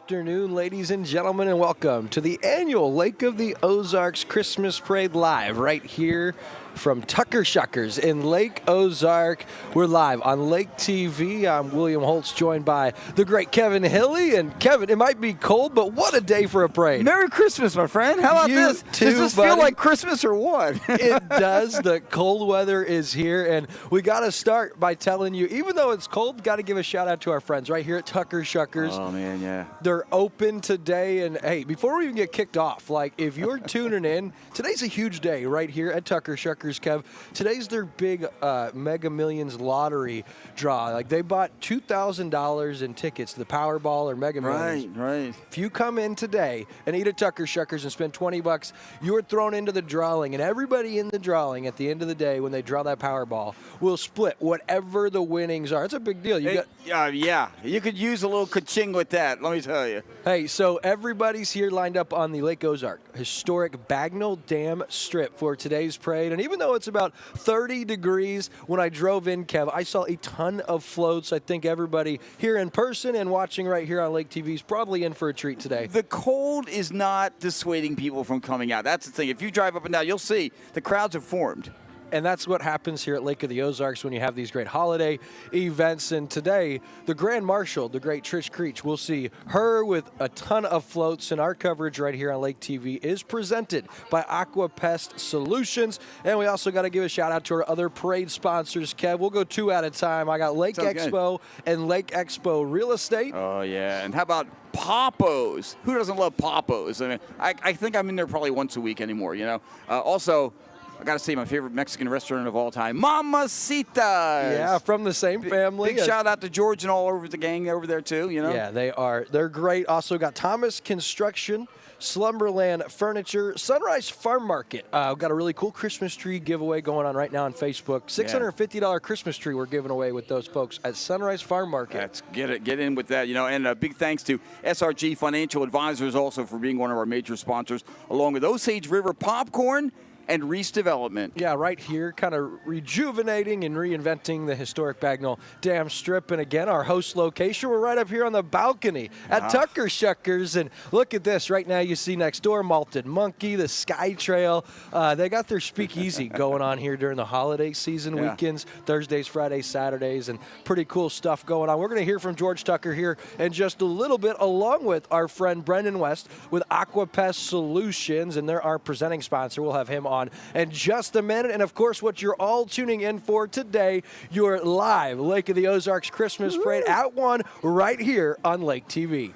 afternoon, ladies and gentlemen, and welcome to the annual Lake of the Ozarks Christmas Parade live right here from Shuckers in Lake Ozark. We're live on Lake TV. I'm William Holtz, joined by the great Kevin Hilly. And Kevin, it might be cold, but what a day for a parade. Merry Christmas, my friend. How about this? Too, does this feel like Christmas or what? It does. The cold weather is here, and we got to start by telling you, even though it's cold, got to give a shout out to our friends right here at Shuckers. Oh, man, yeah. They're open today, and hey, before we even get kicked off, like if you're tuning in, today's a huge day right here at Shuckers, Kev. Today's their big Mega Millions lottery draw. Like they bought $2,000 in tickets to the Powerball or Mega Millions. Right. If you come in today and eat at Shuckers and spend $20, you are thrown into the drawing, and everybody in the drawing at the end of the day, when they draw that Powerball, will split whatever the winnings are. It's a big deal. Yeah, you could use a little ka-ching with that, let me tell you. Hey, so everybody's here lined up on the Lake Ozark historic Bagnell Dam Strip for today's parade. And even though it's about 30 degrees, when I drove in, Kev, I saw a ton of floats. I think everybody here in person and watching right here on Lake TV is probably in for a treat today. The cold is not dissuading people from coming out. That's the thing. If you drive up and down, you'll see the crowds have formed. And that's what happens here at Lake of the Ozarks when you have these great holiday events. And today, the Grand Marshal, the great Trish Creech, we'll see her with a ton of floats. And our coverage right here on Lake TV is presented by Aquapest Solutions. And we also got to give a shout out to our other parade sponsors, Kev. We'll go two at a time. I got Lake Expo and Lake Expo Real Estate. Oh, yeah. And how about Pappos? Who doesn't love Pappos? I mean, I think I'm in there probably once a week anymore, you know. Also, I got to say, my favorite Mexican restaurant of all time, Mammacita. Yeah, from the same family. Big shout out to George and all over the gang over there, too, you know? Yeah, they are. They're great. Also got Thomas Construction, Slumberland Furniture, Sunrise Farm Market. We've got a really cool Christmas tree giveaway going on right now on Facebook. $650 Christmas tree we're giving away with those folks at Sunrise Farm Market. Let's get in with that, you know. And a big thanks to SRG Financial Advisors also for being one of our major sponsors, along with Osage River Popcorn and Reese Development. Yeah, right here, kind of rejuvenating and reinventing the historic Bagnell Dam Strip. And again, our host location, we're right up here on the balcony at Shuckers. And look at this. Right now you see next door Malted Monkey, the Sky Trail. They got their speakeasy going on here during the holiday season weekends, Thursdays, Fridays, Saturdays, and pretty cool stuff going on. We're going to hear from George Tucker here in just a little bit, along with our friend Brendan West with Aquapest Solutions, and they're our presenting sponsor. We'll have him on in just a minute. And of course, what you're all tuning in for today, your live Lake of the Ozarks Christmas Parade at 1 right here on Lake TV.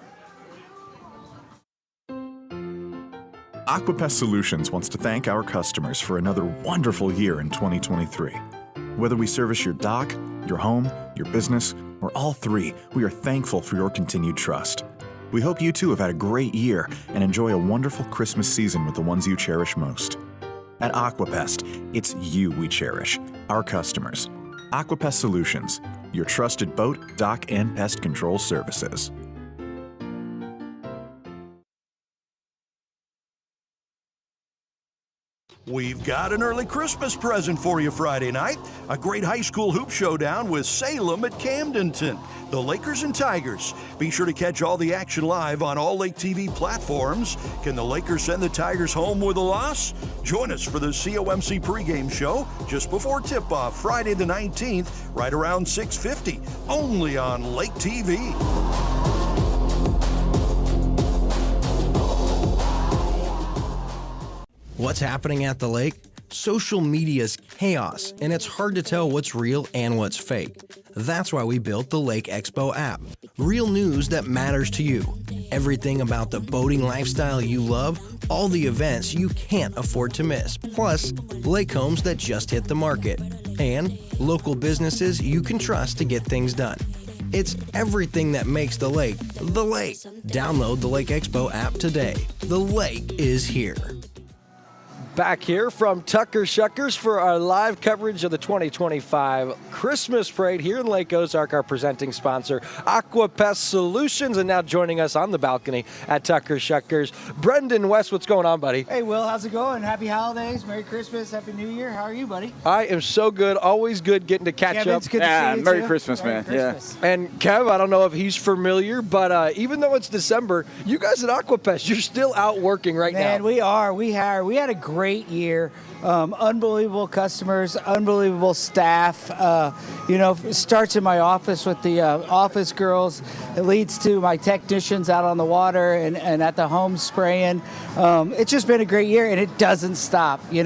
Aquapest Solutions wants to thank our customers for another wonderful year in 2023. Whether we service your dock, your home, your business, or all three, we are thankful for your continued trust. We hope you too have had a great year and enjoy a wonderful Christmas season with the ones you cherish most. At Aquapest, it's you we cherish, our customers. Aquapest Solutions, your trusted boat, dock, and pest control services. We've got an early Christmas present for you Friday night. A great high school hoop showdown with Salem at Camdenton. The Lakers and Tigers. Be sure to catch all the action live on all Lake TV platforms. Can the Lakers send the Tigers home with a loss? Join us for the COMC pregame show just before tip-off Friday the 19th, right around 6:50, only on Lake TV. What's happening at the lake? Social media's chaos, and it's hard to tell what's real and what's fake. That's why we built the Lake Expo app. Real news that matters to you. Everything about the boating lifestyle you love, all the events you can't afford to miss, plus lake homes that just hit the market, and local businesses you can trust to get things done. It's everything that makes the lake the lake. Download the Lake Expo app today. The lake is here. Back here from Tucker Shuckers for our live coverage of the 2025 Christmas Parade here in Lake Ozark. Our presenting sponsor, Aquapest Solutions, and now joining us on the balcony at Tucker Shuckers, Brendan West. What's going on, buddy? Hey, Will, how's it going? Happy holidays, Merry Christmas, Happy New Year. How are you, buddy? I am so good. Always good getting to catch Kevin, up. it's good to see you, Merry too. Christmas, Merry man. Christmas. And Kev, I don't know if he's familiar, but even though it's December, you guys at Aquapest, you're still out working right now. Man, we are. We had a great year. Unbelievable customers, unbelievable staff. It starts in my office with the office girls. It leads to my technicians out on the water and at the home spraying. It's just been a great year, and it doesn't stop. We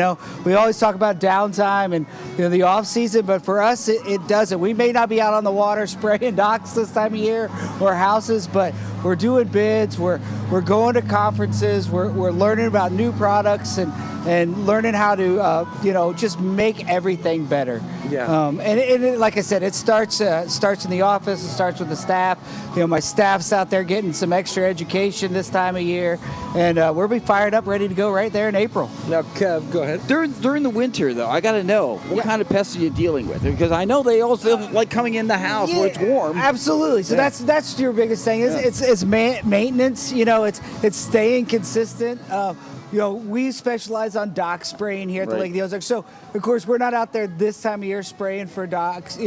always talk about downtime and the off season, but for us, it doesn't. We may not be out on the water spraying docks this time of year or houses, but we're doing bids. We're going to conferences. We're learning about new products and learning how to just make everything better. Yeah. And like I said, it starts in the office. It starts with the staff. My staff's out there getting some extra education this time of year, and we'll be fired up, ready to go right there in April. Now, Kev, go ahead. During the winter, though, I got to know what kind of pests are you dealing with? Because I know they also like coming in the house where it's warm. Absolutely. So that's your biggest thing. It's maintenance. It's staying consistent. We specialize on dock spraying here at the Lake of the Ozarks. So, of course, we're not out there this time of year spraying for docks,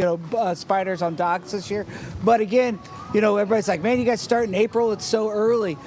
spiders on docks this year. But again, everybody's like, man, you guys start in April. It's so early.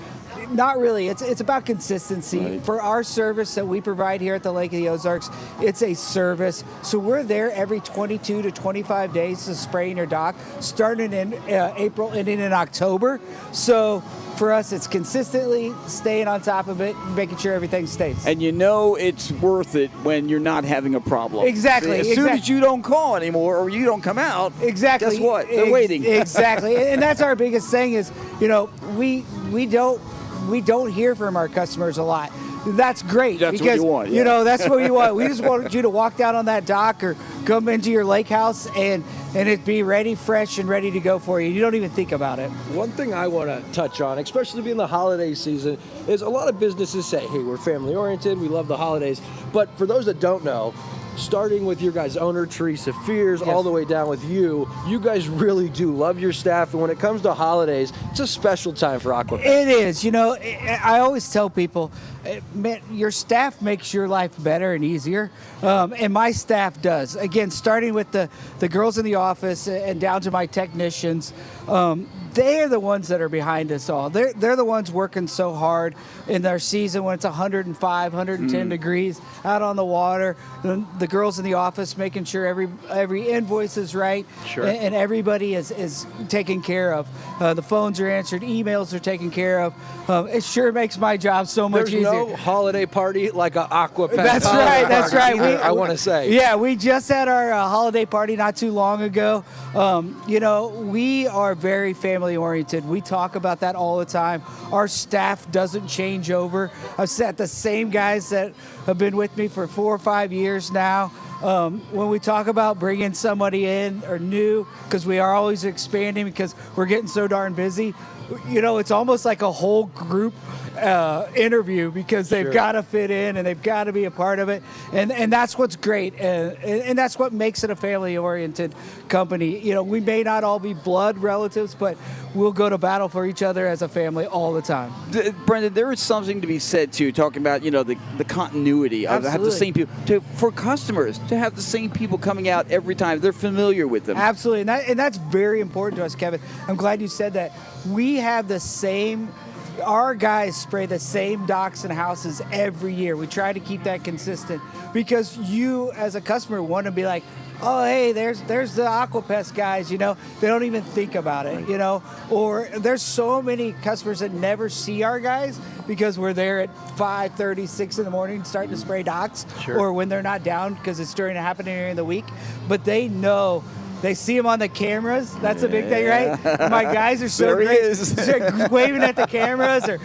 Not really. It's about consistency. Right. For our service that we provide here at the Lake of the Ozarks, it's a service. So we're there every 22 to 25 days to spray in your dock, starting in April, ending in October. So for us, it's consistently staying on top of it, making sure everything stays. And it's worth it when you're not having a problem. Exactly. As soon as you don't call anymore or you don't come out, exactly. Guess what? They're waiting. Exactly. And that's our biggest thing is, we don't hear from our customers a lot. That's great. That's because, what you want. Yeah. That's what you want. We just want you to walk down on that dock or come into your lake house and it be ready, fresh, and ready to go for you. You don't even think about it. One thing I want to touch on, especially being the holiday season, is a lot of businesses say, hey, we're family oriented, we love the holidays. But for those that don't know, starting with your guys' owner, Teresa Fears, all the way down with you guys really do love your staff. And when it comes to holidays, it's a special time for Aquapest. It is. I always tell people, man, your staff makes your life better and easier. And my staff does. Again, starting with the girls in the office and down to my technicians, they're the ones that are behind us all. They're the ones working so hard in their season when it's 105, 110 degrees out on the water. The girls in the office making sure every invoice is right, and everybody is taken care of. The phones are answered, emails are taken care of. It sure makes my job so much easier. There's no holiday party like an Aquapest. That's right. That's right. I want to say. Yeah, we just had our holiday party not too long ago. We are very family oriented. We talk about that all the time. Our staff doesn't change over. I've sat the same guys that have been with me for 4 or 5 years now. When we talk about bringing somebody in or new, because we are always expanding because we're getting so darn busy, it's almost like a whole group interview because they've got to fit in and they've got to be a part of it, and that's what's great, and that's what makes it a family-oriented company. We may not all be blood relatives, but we'll go to battle for each other as a family all the time. Brendan, there is something to be said too, talking about the continuity of have the same people for customers to have the same people coming out every time. They're familiar with them. Absolutely, and that's very important to us, Kevin. I'm glad you said that. We have the same. Our guys spray the same docks and houses every year. We try to keep that consistent because you, as a customer, want to be like, oh, hey, there's the Aquapest guys, They don't even think about it, Or there's so many customers that never see our guys because we're there at 5:30, 6 in the morning starting to spray docks, or when they're not down because it's happening during the week. But they know. They see them on the cameras. That's a big thing, right? My guys are so great. They're waving at the cameras or,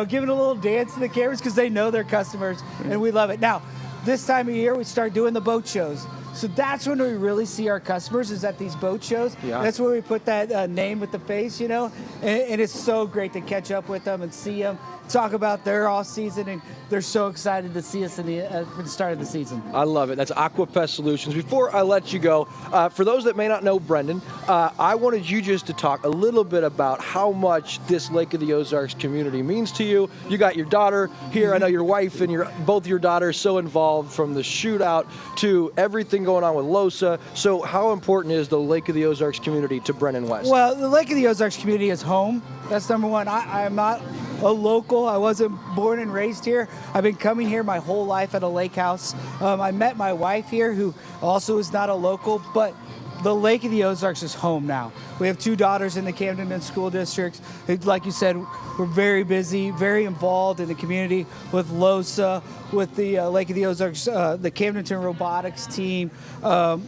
giving a little dance to the cameras because they know their customers, and we love it. Now, this time of year, we start doing the boat shows. So that's when we really see our customers is at these boat shows. Yeah. That's where we put that name with the face, And it's so great to catch up with them and see them talk about their off season, and they're so excited to see us for the start of the season. I love it. That's Aquapest Solutions. Before I let you go, for those that may not know Brendan, I wanted you just to talk a little bit about how much this Lake of the Ozarks community means to you. You got your daughter here. I know your wife and both your daughters so involved, from the shootout to everything going on with LOSA. So how important is the Lake of the Ozarks community to Brendan West? Well, the Lake of the Ozarks community is home. That's number one. I'm not a local. I wasn't born and raised here. I've been coming here my whole life at a lake house. I met my wife here, who also is not a local, but the Lake of the Ozarks is home now. We have 2 daughters in the Camden School District. Like you said, we're very busy, very involved in the community with LOSA, with the Lake of the Ozarks, the Camdenton Robotics team.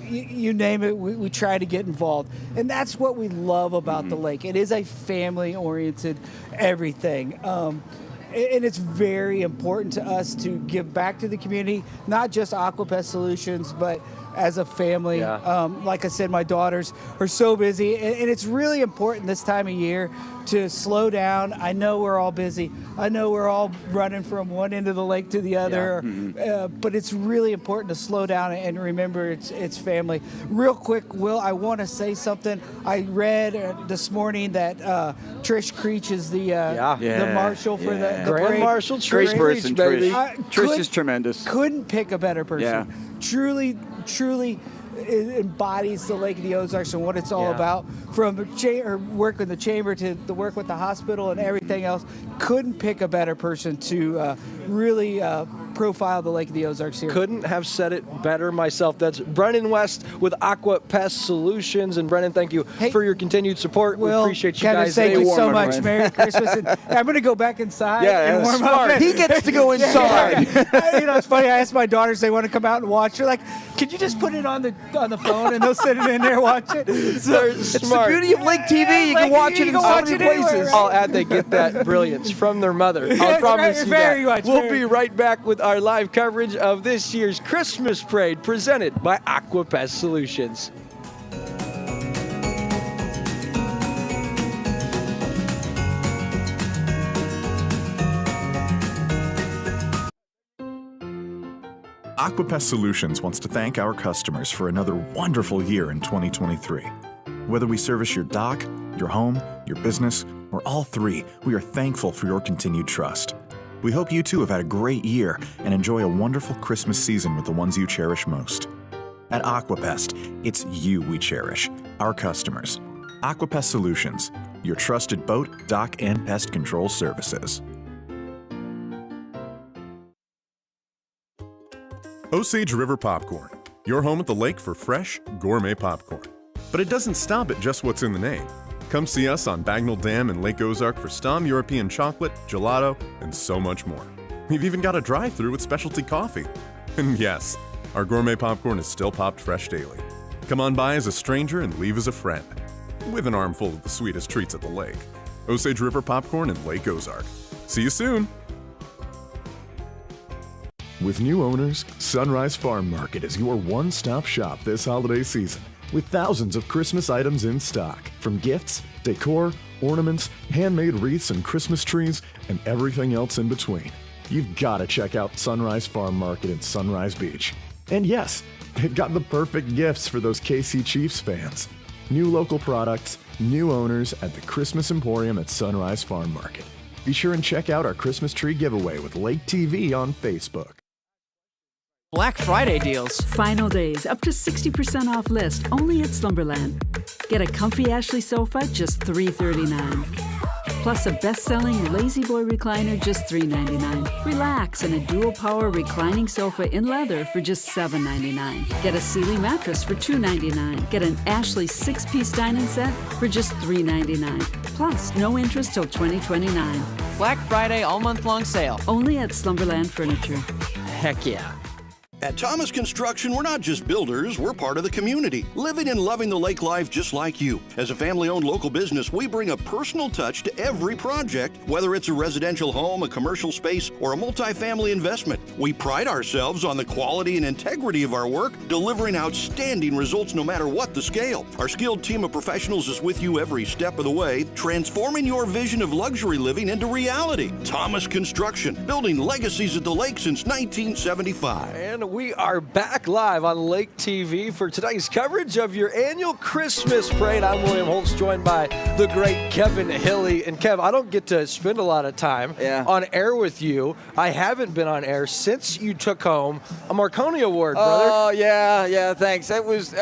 You name it, we try to get involved. And that's what we love about the lake. It is a family-oriented everything. And it's very important to us to give back to the community, not just Aquapest Solutions, but as a family. Yeah. Like I said, my daughters are so busy, and it's really important this time of year to slow down. I know we're all busy. I know we're all running from one end of the lake to the other, but it's really important to slow down and remember it's family. Real quick, Will, I want to say something. I read this morning that Trish Creech is the marshal for the Grand parade. Marshal Great Trish, person, baby. Trish is tremendous. Couldn't pick a better person. Yeah. Truly embodies the Lake of the Ozarks and what it's all Yeah. about. From work with the chamber to the work with the hospital and everything else, couldn't pick a better person to really profile the Lake of the Ozarks here. Couldn't have said it better myself. That's Brendan West with Aquapest Solutions. And Brendan, thank you for your continued support. Will, we appreciate you Kevin, guys. thank you warm, so my much. friend. Merry Christmas. And I'm going to go back inside and warm smart. up. He gets to go inside. It's funny. I asked my daughters, they want to come out and watch. They're like, "Could you just put it on the phone?" And they'll sit it in there and watch it. So, It's the beauty of Lake TV. You can Lake watch TV, it you in can so watch many it anywhere, places. right? I'll add they get that brilliance from their mother. I'll Yes, promise you very that. much, We'll very be right back with our live coverage of this year's Christmas Parade presented by Aquapest Solutions. Aquapest Solutions wants to thank our customers for another wonderful year in 2023. Whether we service your dock, your home, your business, or all 3, we are thankful for your continued trust. We hope you too have had a great year and enjoy a wonderful Christmas season with the ones you cherish most. At Aquapest, it's you we cherish, our customers. Aquapest Solutions, your trusted boat, dock, and pest control services. Osage River Popcorn, your home at the lake for fresh, gourmet popcorn. But it doesn't stop at just what's in the name. Come see us on Bagnell Dam in Lake Ozark for Stom European chocolate, gelato, and so much more. We've even got a drive-thru with specialty coffee. And yes, our gourmet popcorn is still popped fresh daily. Come on by as a stranger and leave as a friend, with an armful of the sweetest treats at the lake. Osage River Popcorn in Lake Ozark. See you soon! With new owners, Sunrise Farm Market is your one-stop shop this holiday season, with thousands of Christmas items in stock, from gifts, decor, ornaments, handmade wreaths and Christmas trees, and everything else in between. You've got to check out Sunrise Farm Market in Sunrise Beach. And yes, they've got the perfect gifts for those KC Chiefs fans. New local products, new owners at the Christmas Emporium at Sunrise Farm Market. Be sure and check out our Christmas tree giveaway with Lake TV on Facebook. Black Friday deals. Final days, up to 60% off list, only at Slumberland. Get a comfy Ashley sofa, just $339. Plus a best-selling Lazy Boy recliner, just $399. Relax in a dual power reclining sofa in leather for just $799. Get a Sealy mattress for $299. Get an Ashley 6-piece dining set for just $399. Plus, no interest till 2029. Black Friday all month long sale. Only at Slumberland Furniture. Heck yeah. At Thomas Construction, we're not just builders, we're part of the community, living and loving the lake life just like you. As a family-owned local business, we bring a personal touch to every project, whether it's a residential home, a commercial space, or a multifamily investment. We pride ourselves on the quality and integrity of our work, delivering outstanding results no matter what the scale. Our skilled team of professionals is with you every step of the way, transforming your vision of luxury living into reality. Thomas Construction, building legacies at the lake since 1975. And we are back live on Lake TV for today's coverage of your annual Christmas parade. I'm William Holtz, joined by the great Kevin Hilly. And Kev, I don't get to spend a lot of time on air with you. I haven't been on air since you took home a Marconi Award, brother. Oh, yeah, thanks. That was,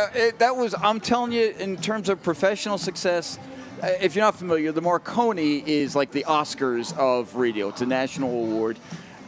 I'm telling you, in terms of professional success, if you're not familiar, the Marconi is like the Oscars of radio. It's a national award.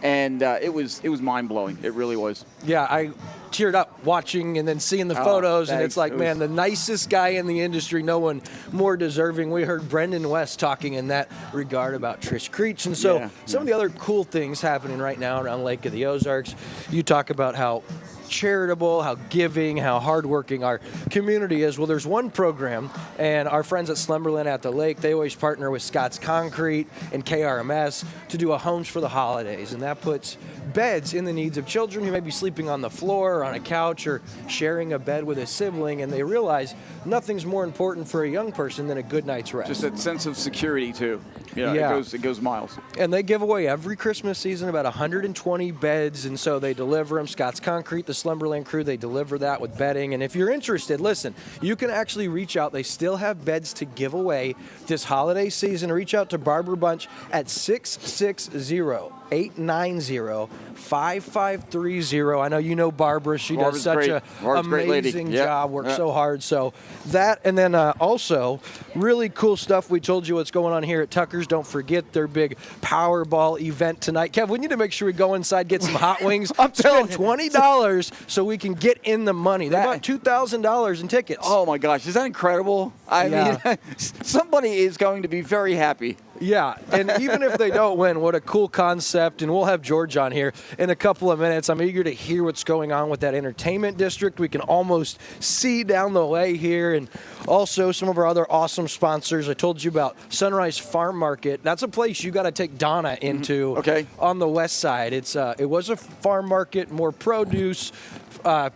And it was mind-blowing. It really was. Yeah, I teared up watching and then seeing the photos, and it's like, man, the nicest guy in the industry, no one more deserving. We heard Brendan West talking in that regard about Trish Creech. And so some of the other cool things happening right now around Lake of the Ozarks, you talk about how charitable, how giving, how hardworking our community is. Well, there's one program, and our friends at Slumberland at the Lake, they always partner with Scott's Concrete and KRMS to do a Homes for the Holidays, and that puts beds in the needs of children who may be sleeping on the floor or on a couch or sharing a bed with a sibling, and they realize nothing's more important for a young person than a good night's rest. Just that sense of security, too. It goes miles. And they give away every Christmas season about 120 beds, and so they deliver them. Scott's Concrete, the Slumberland crew, they deliver that with bedding. And if you're interested, listen, you can actually reach out. They still have beds to give away this holiday season. Reach out to Barbara Bunch at 660-890-5530. I know you know Barbara. She does such an amazing job, works so hard. So that, and then also really cool stuff. We told you what's going on here at Tucker's. Don't forget their big Powerball event tonight. Kev, we need to make sure we go inside, get some hot wings. I'm telling $20 so we can get in the money. They bought $2,000 in tickets. Oh my gosh, is that incredible? I mean, somebody is going to be very happy. Yeah, and even if they don't win, what a cool concept. And we'll have George on here in a couple of minutes. I'm eager to hear what's going on with that entertainment district. We can almost see down the way here. And also some of our other awesome sponsors. I told you about Sunrise Farm Market. That's a place you got to take Donna into on the west side. It was a farm market, more produce,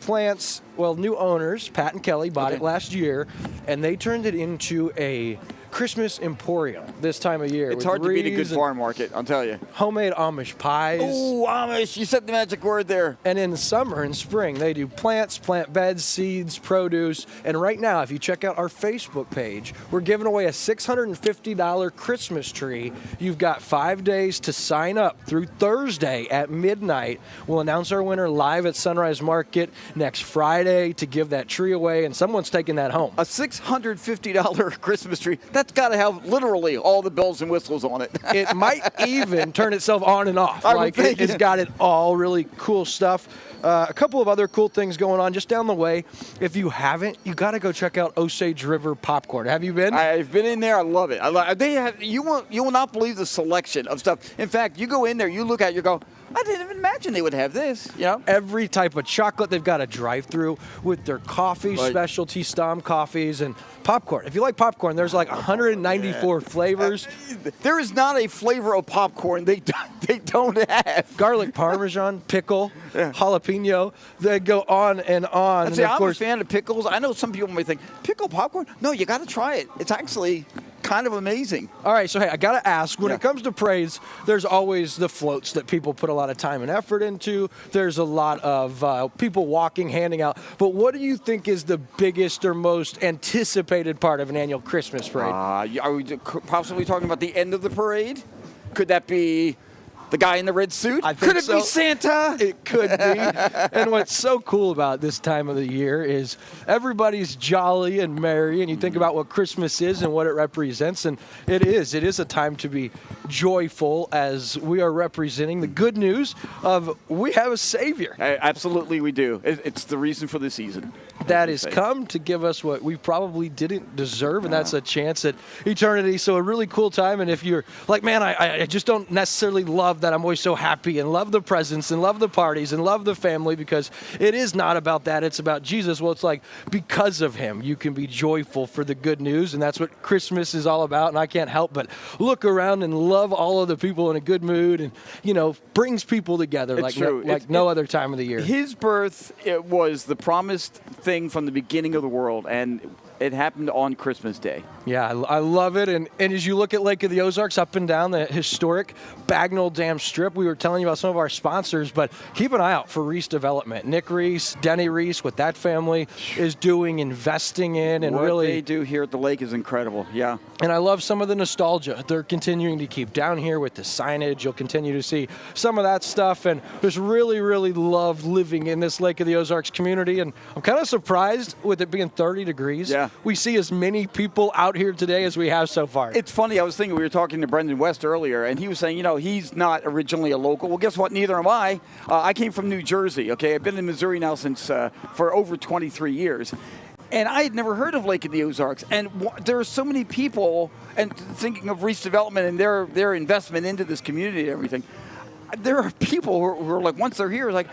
plants. Well, new owners, Pat and Kelly, bought it last year, and they turned it into a Christmas emporium this time of year. It's hard to beat a good farm market, I'll tell you. Homemade Amish pies. Oh, Amish, you said the magic word there. And in the summer and spring, they do plants, plant beds, seeds, produce. And right now, if you check out our Facebook page, we're giving away a $650 Christmas tree. You've got 5 days to sign up through Thursday at midnight. We'll announce our winner live at Sunrise Market next Friday to give that tree away, and someone's taking that home. A $650 Christmas tree. That's got to have literally all the bells and whistles on it. It might even turn itself on and off. It's got it all. Really cool stuff. A couple of other cool things going on just down the way. If you haven't, you got to go check out Osage River Popcorn. Have you been? I've been in there. I love it. You will not believe the selection of stuff. In fact, you go in there, you look at it, you go, I didn't even imagine they would have this. You know? Every type of chocolate. They've got a drive-through with their coffee, specialty Stom coffees, and popcorn. If you like popcorn, there's like 194 flavors. There is not a flavor of popcorn they don't have. Garlic Parmesan, pickle, jalapeno. They go on and on. I'm a fan of pickles. I know some people may think, pickle popcorn? No, you got to try it. It's actually kind of amazing. All right, so hey, I got to ask, when it comes to parades, there's always the floats that people put a lot of time and effort into. There's a lot of people walking, handing out. But what do you think is the biggest or most anticipated part of an annual Christmas parade? Are we possibly talking about the end of the parade? Could that be the guy in the red suit? Could it be Santa? It could be. And what's so cool about this time of the year is everybody's jolly and merry, and you think about what Christmas is and what it represents, and it is a time to be joyful as we are representing the good news of we have a Savior. Absolutely we do. It's the reason for the season. that has come to give us what we probably didn't deserve, and that's a chance at eternity. So a really cool time. And if you're like, man, I just don't necessarily love that I'm always so happy and love the presents and love the parties and love the family, because it is not about that. It's about Jesus. Well, it's like, because of him, you can be joyful for the good news, and that's what Christmas is all about. And I can't help but look around and love all of the people in a good mood, and, brings people together like no other time of the year. His birth, it was the promised thing from the beginning of the world, and it happened on Christmas Day. Yeah, I love it. And as you look at Lake of the Ozarks, up and down the historic Bagnell Dam Strip, we were telling you about some of our sponsors, but keep an eye out for Reese Development. Nick Reese, Denny Reese, what that family is doing, investing in, and what really they do here at the lake is incredible. Yeah. And I love some of the nostalgia they're continuing to keep down here with the signage. You'll continue to see some of that stuff, and just really, really love living in this Lake of the Ozarks community. And I'm kind of surprised with it being 30 degrees. Yeah. We see as many people out here today as we have so far. It's funny. I was thinking, we were talking to Brendan West earlier, and he was saying, he's not originally a local. Well, guess what? Neither am I. I came from New Jersey. Okay, I've been in Missouri now since for over 23 years. And I had never heard of Lake of the Ozarks. And there are so many people, and thinking of Reese Development and their investment into this community and everything, there are people who are like, once they're here, like,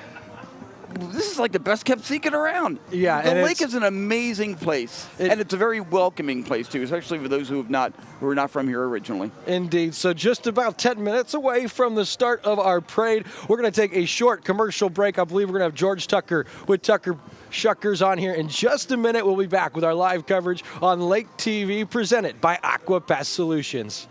this is like the best kept secret around. Yeah, the lake is an amazing place, and it's a very welcoming place too, especially for those who are not from here originally. Indeed. So just about 10 minutes away from the start of our parade, we're going to take a short commercial break. I believe we're going to have George Tucker with Tucker Shuckers on here in just a minute. We'll be back with our live coverage on Lake TV, presented by Aquapest Solutions.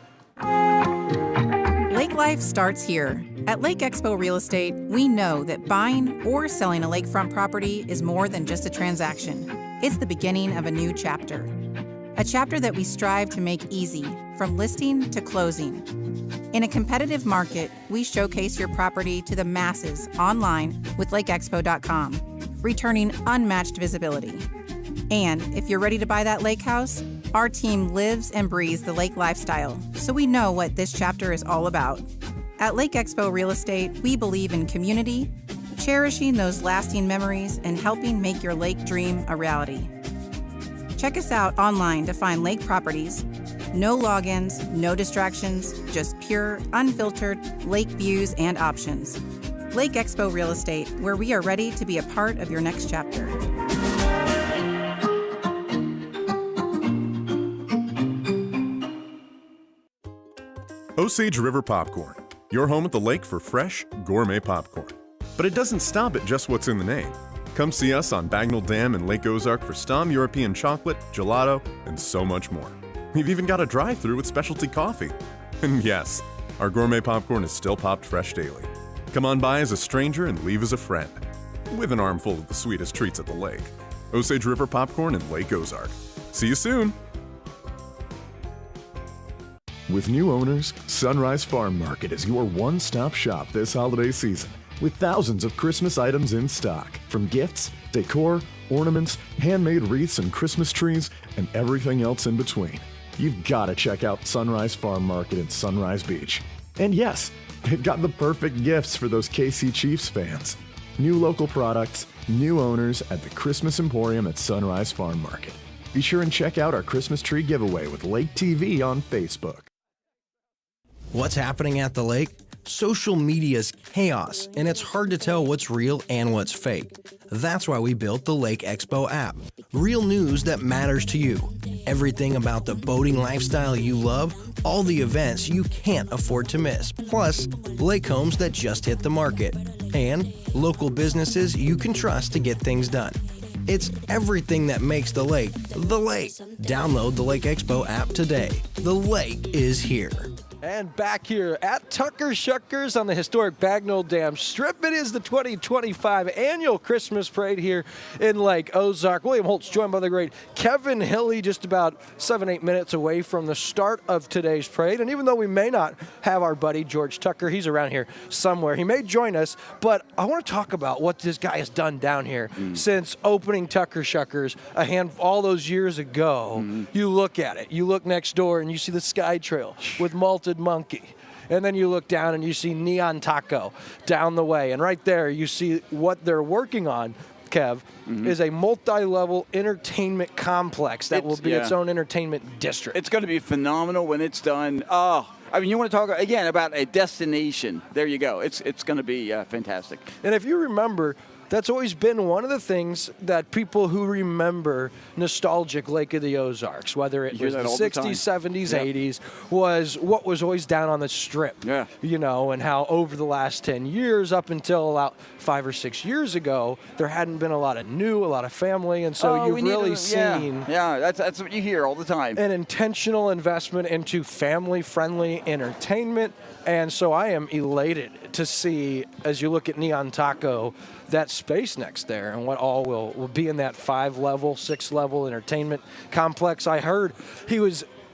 Lake life starts here. At Lake Expo Real Estate, we know that buying or selling a lakefront property is more than just a transaction. It's the beginning of a new chapter. A chapter that we strive to make easy, from listing to closing. In a competitive market, we showcase your property to the masses online with LakeExpo.com, returning unmatched visibility. And if you're ready to buy that lake house, our team lives and breathes the lake lifestyle, so we know what this chapter is all about. At Lake Expo Real Estate, we believe in community, cherishing those lasting memories, and helping make your lake dream a reality. Check us out online to find lake properties. No logins, no distractions, just pure, unfiltered lake views and options. Lake Expo Real Estate, where we are ready to be a part of your next chapter. Osage River Popcorn, your home at the lake for fresh, gourmet popcorn. But it doesn't stop at just what's in the name. Come see us on Bagnell Dam and Lake Ozark for Stom European chocolate, gelato, and so much more. We've even got a drive-thru with specialty coffee. And yes, our gourmet popcorn is still popped fresh daily. Come on by as a stranger and leave as a friend, with an armful of the sweetest treats at the lake. Osage River Popcorn and Lake Ozark. See you soon! With new owners, Sunrise Farm Market is your one-stop shop this holiday season, with thousands of Christmas items in stock, from gifts, decor, ornaments, handmade wreaths and Christmas trees, and everything else in between. You've got to check out Sunrise Farm Market in Sunrise Beach. And yes, they've got the perfect gifts for those KC Chiefs fans. New local products, new owners at the Christmas Emporium at Sunrise Farm Market. Be sure and check out our Christmas tree giveaway with Lake TV on Facebook. What's happening at the lake? Social media's chaos, and it's hard to tell what's real and what's fake. That's why we built the Lake Expo app. Real news that matters to you. Everything about the boating lifestyle you love, all the events you can't afford to miss, plus lake homes that just hit the market, and local businesses you can trust to get things done. It's everything that makes the lake the lake. Download the Lake Expo app today. The lake is here. And back here at Tucker Shuckers on the historic Bagnell Dam Strip, it is the 2025 annual Christmas Parade here in Lake Ozark. William Holtz joined by the great Kevin Hilly, just about 7-8 minutes away from the start of today's parade. And even though we may not have our buddy George Tucker, he's around here somewhere. He may join us, but I want to talk about what this guy has done down here since opening Tucker Shuckers all those years ago. You look at it. You look next door and you see the Sky Trail with Malted Monkey. And then you look down and you see Neon Taco down the way. And right there you see what they're working on Kev, is a multi-level entertainment complex that will be its own entertainment district. It's going to be phenomenal when it's done. Oh, I mean, you want to talk again about a destination. There you go. It's going to be fantastic. And if you remember, that's always been one of the things that people who remember nostalgic Lake of the Ozarks, whether it was the 60s, 70s, 80s, was what was always down on the strip. Yeah. You know, and how over the last 10 years, up until about 5 or 6 years ago, there hadn't been a lot of new, a lot of family, and so you've really seen that's what you hear all the time. an intentional investment into family-friendly entertainment. And so I am elated to see, as you look at Neon Taco, that space next there and what all will be in that 5-level, 6-level entertainment complex. I heard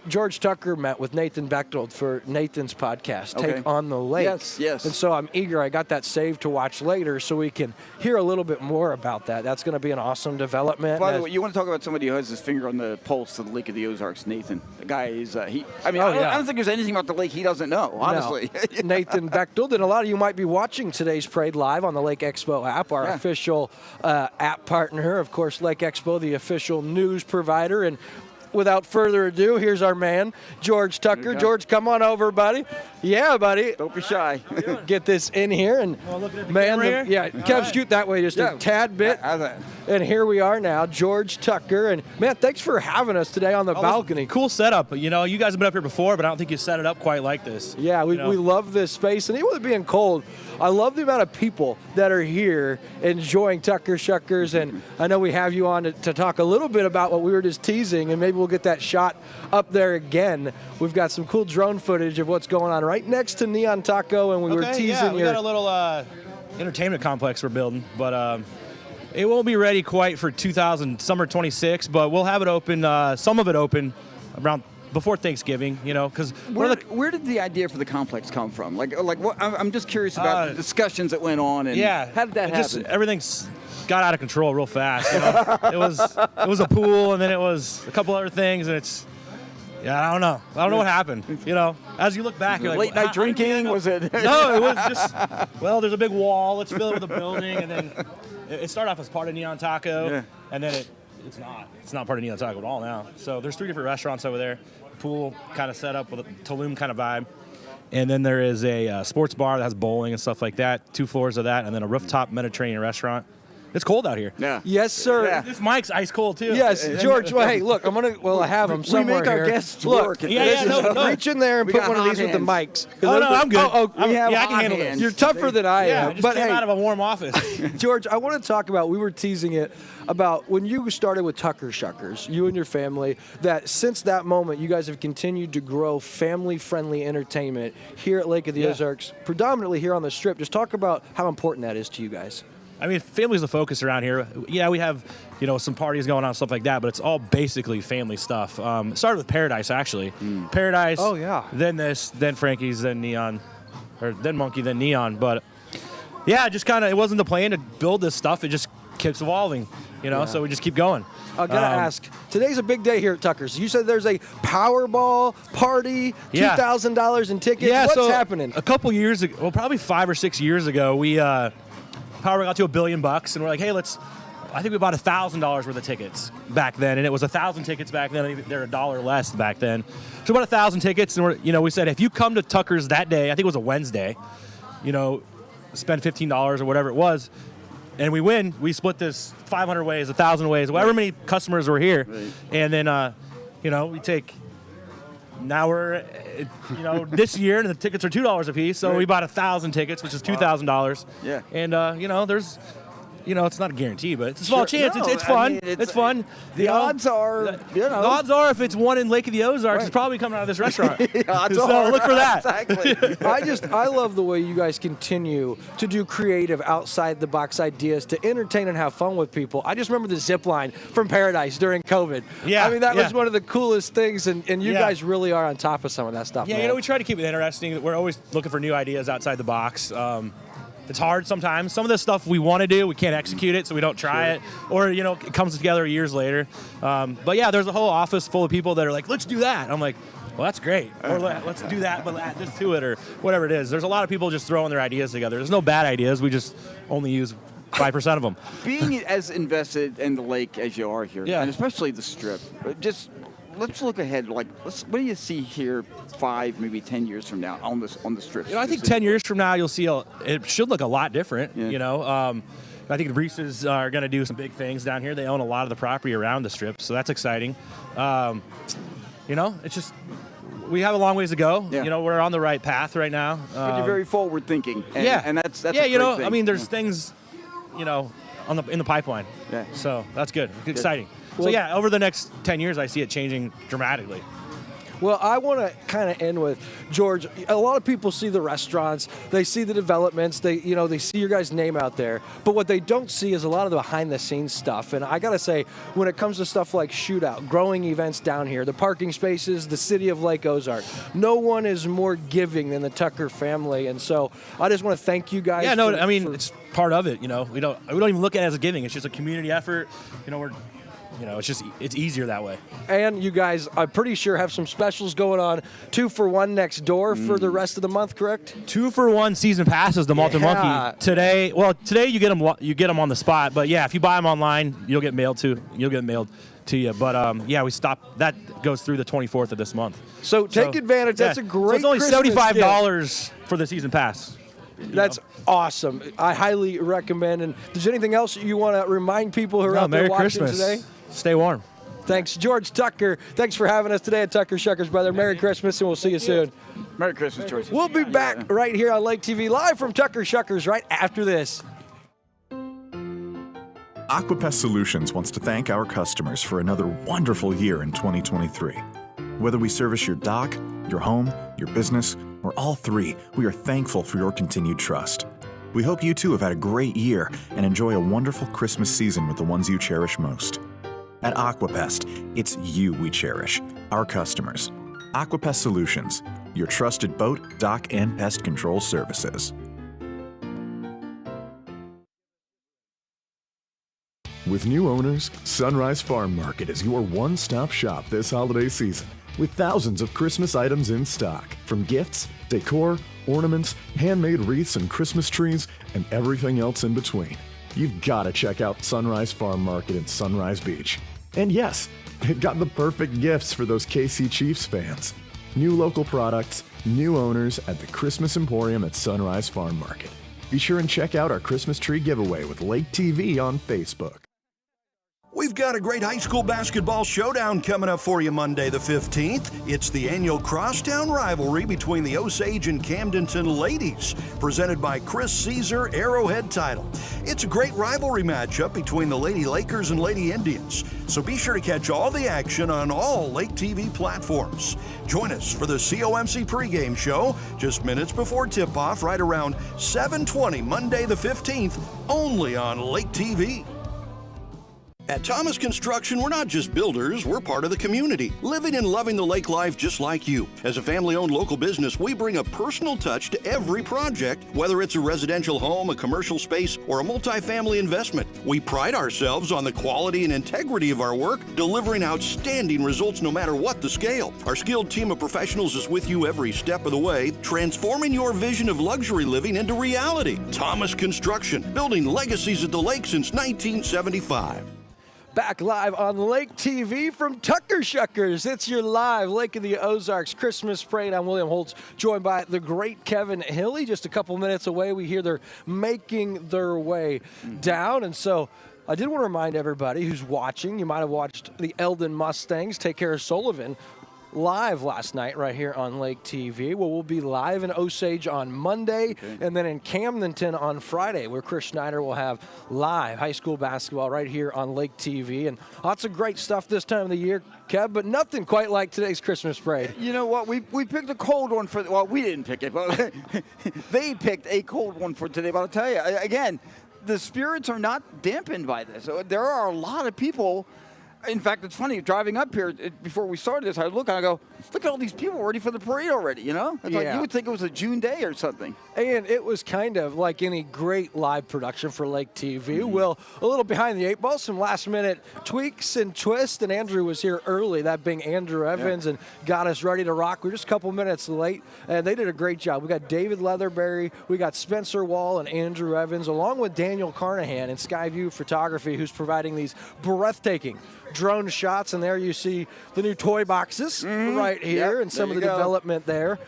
George Tucker met with Nathan Bechtold for Nathan's podcast, Take on the Lake. Yes. And so I'm eager. I got that saved to watch later so we can hear a little bit more about that. That's going to be an awesome development. By the way, you want to talk about somebody who has his finger on the pulse of the Lake of the Ozarks, Nathan. The guy is, I don't think there's anything about the lake he doesn't know, honestly. No. Nathan Bechtold, and a lot of you might be watching today's parade live on the Lake Expo app, our official app partner. Of course, Lake Expo, the official news provider. And without further ado, here's our man, George Tucker. George, come on over, buddy. Yeah, buddy. Don't be shy. Get this in here. And Kev, scoot that way just a tad bit. And here we are now, George Tucker. And, man, thanks for having us today on the balcony. Cool setup. You know, you guys have been up here before, but I don't think you set it up quite like this. Yeah, we love this space. And even with it being cold, I love the amount of people that are here enjoying Tucker Shuckers. And I know we have you on to talk a little bit about what we were just teasing, and maybe we'll get that shot up there again. We've got some cool drone footage of what's going on right next to Neon Taco, and we were teasing we got a little entertainment complex we're building, but it won't be ready quite for summer 26, but we'll have it open, some of it open around before Thanksgiving, you know, because where did the idea for the complex come from? Like what? I'm just curious about the discussions that went on, and how did that happen? Everything's got out of control real fast. You know? it was a pool, and then it was a couple other things, and I don't know. I don't know what happened. You know, as you look back, you're like, late night drinking, was it? No, it was just, there's a big wall. Let's fill it with a building, and then it started off as part of Neon Taco, and then it's not. It's not part of Neon Taco at all now. So there's 3 different restaurants over there. Pool kind of set up with a Tulum kind of vibe. And then there is a sports bar that has bowling and stuff like that, 2 floors of that, and then a rooftop Mediterranean restaurant. It's cold out here. Yeah. Yes, sir. Yeah. This mic's ice cold, too. Yes, George. Well, hey, look, I have them somewhere we make our here. guests look, work. Reach in there and put one of these with the mics. Oh, no, I'm good. I can handle this. You're tougher than I am. Just came out of a warm office. George, I want to talk about, we were teasing it, about when you started with Tucker Shuckers, you and your family, that since that moment, you guys have continued to grow family-friendly entertainment here at Lake of the Ozarks, predominantly here on the Strip. Just talk about how important that is to you guys. I mean, family's the focus around here. Yeah, we have, some parties going on, stuff like that, but it's all basically family stuff. It started with Paradise, actually. Paradise. Oh, yeah. Then this, then Frankie's, then Neon, or then Monkey, then Neon. But, just kind of, it wasn't the plan to build this stuff. It just keeps evolving, so we just keep going. I got to ask, today's a big day here at Tucker's. You said there's a Powerball party, $2,000 in tickets. Yeah, What's happening? A couple years ago, well, probably 5 or 6 years ago, we... Power got to $1 billion, and we're like, hey, I think we bought $1,000 worth of tickets back then, and it was 1,000 tickets back then. I think they're $1 less back then. So about 1,000 tickets, and we said, if you come to Tucker's that day, I think it was a Wednesday, spend $15 or whatever it was, and we win, we split this 500 ways, 1,000 ways, however many customers were here, and then, we take... Now we're, this year, and the tickets are $2 a piece, so we bought 1,000 tickets, which is $2,000. Yeah. And, there's, it's not a guarantee, but it's a small chance. No, it's fun. I mean, it's fun. The odds are, The odds are, if it's one in Lake of the Ozarks, it's probably coming out of this restaurant. So look for that. Exactly. I love the way you guys continue to do creative, outside-the-box ideas to entertain and have fun with people. I just remember the zip line from Paradise during COVID. Yeah. I mean, that was one of the coolest things, and you guys really are on top of some of that stuff. Yeah, man. we try to keep it interesting. We're always looking for new ideas outside the box. It's hard sometimes. Some of the stuff we want to do, we can't execute it, so we don't try it. Or, it comes together years later. But, there's a whole office full of people that are like, let's do that. I'm like, well, that's great. Or let's do that, but add this to it, or whatever it is. There's a lot of people just throwing their ideas together. There's no bad ideas. We just only use 5% of them. Being as invested in the lake as you are here, Yeah. and especially the Strip, just let's look ahead. Like, what do you see here 5, maybe 10 years from now on the Strip? I think 10 years from now, you'll see it should look a lot different. Yeah. I think the Reese's are going to do some big things down here. They own a lot of the property around the Strip, so that's exciting. It's just we have a long ways to go. Yeah. We're on the right path right now. But you're very forward thinking. And that's yeah. a great thing. I mean, there's things, in the pipeline. Yeah. So that's good. Exciting. So yeah, over the next 10 years, I see it changing dramatically. Well, I want to kind of end with, George, a lot of people see the restaurants, they see the developments, they see your guys' name out there, but what they don't see is a lot of the behind-the-scenes stuff. And I got to say, when it comes to stuff like Shootout, growing events down here, the parking spaces, the city of Lake Ozark, no one is more giving than the Tucker family. And so I just want to thank you guys. Yeah, it's part of it. We don't even look at it as a giving. It's just a community effort. It's easier that way. And you guys, I'm pretty sure, have some specials going on. 2 for $1 next door for the rest of the month, correct? 2 for $1 season passes, the Malted Monkey. Today you get them on the spot. But yeah, if you buy them online, you'll get mailed to you. But we stopped. That goes through the 24th of this month. So take advantage. That's a great. So it's only Christmas $75 gift for the season pass. That's awesome. I highly recommend. And if there's anything else you want to remind people who are out there Merry watching Christmas. today? Stay warm. Thanks, George Tucker. Thanks for having us today at Tucker Shuckers, brother. Merry Christmas, and we'll see you soon. Merry Christmas, George. We'll be back right here on Lake TV, live from Tucker Shuckers, right after this. Aquapest Solutions wants to thank our customers for another wonderful year in 2023. Whether we service your dock, your home, your business, or all three, we are thankful for your continued trust. We hope you too have had a great year and enjoy a wonderful Christmas season with the ones you cherish most. At Aquapest, it's you we cherish, our customers. Aquapest Solutions, your trusted boat, dock, and pest control services. With new owners, Sunrise Farm Market is your one-stop shop this holiday season, with thousands of Christmas items in stock, from gifts, decor, ornaments, handmade wreaths and Christmas trees, and everything else in between. You've got to check out Sunrise Farm Market in Sunrise Beach. And yes, they've got the perfect gifts for those KC Chiefs fans. New local products, new owners at the Christmas Emporium at Sunrise Farm Market. Be sure and check out our Christmas tree giveaway with Lake TV on Facebook. We've got a great high school basketball showdown coming up for you Monday the 15th. It's the annual Crosstown rivalry between the Osage and Camdenton ladies, presented by Chris Caesar Arrowhead Title. It's a great rivalry matchup between the Lady Lakers and Lady Indians, so be sure to catch all the action on all Lake TV platforms. Join us for the COMC pregame show just minutes before tip-off, right around 7:20 Monday the 15th, only on Lake TV. At Thomas Construction, we're not just builders, we're part of the community, living and loving the lake life just like you. As a family-owned local business, we bring a personal touch to every project, whether it's a residential home, a commercial space, or a multifamily investment. We pride ourselves on the quality and integrity of our work, delivering outstanding results no matter what the scale. Our skilled team of professionals is with you every step of the way, transforming your vision of luxury living into reality. Thomas Construction, building legacies at the lake since 1975. Back live on Lake TV from Tucker Shuckers. It's your live Lake of the Ozarks Christmas Parade. I'm William Holtz, joined by the great Kevin Hilly. Just a couple minutes away, we hear they're making their way down. And so I did want to remind everybody who's watching, you might have watched the Eldon Mustangs take care of Sullivan live last night right here on Lake TV. Well, we'll be live in Osage on Monday and then in Camdenton on Friday, where Chris Schneider will have live high school basketball right here on Lake TV. And lots of great stuff this time of the year, Kev, but nothing quite like today's Christmas parade. You know what? We picked a cold one for, well, we didn't pick it, but they picked a cold one for today. But I'll tell you, again, the spirits are not dampened by this. There are a lot of people. In fact, it's funny, driving up here, before we started this, I look and I go, look at all these people ready for the parade already, you know? It's like you would think it was a June day or something. And it was kind of like any great live production for Lake TV. Well, a little behind the 8 ball, some last-minute tweaks and twists, and Andrew was here early, that being Andrew Evans, and got us ready to rock. We're just a couple minutes late, and they did a great job. We got David Leatherberry, we got Spencer Wall and Andrew Evans, along with Daniel Carnahan and Skyview Photography, who's providing these breathtaking drone shots. And there you see the new toy boxes right here, and some of the development there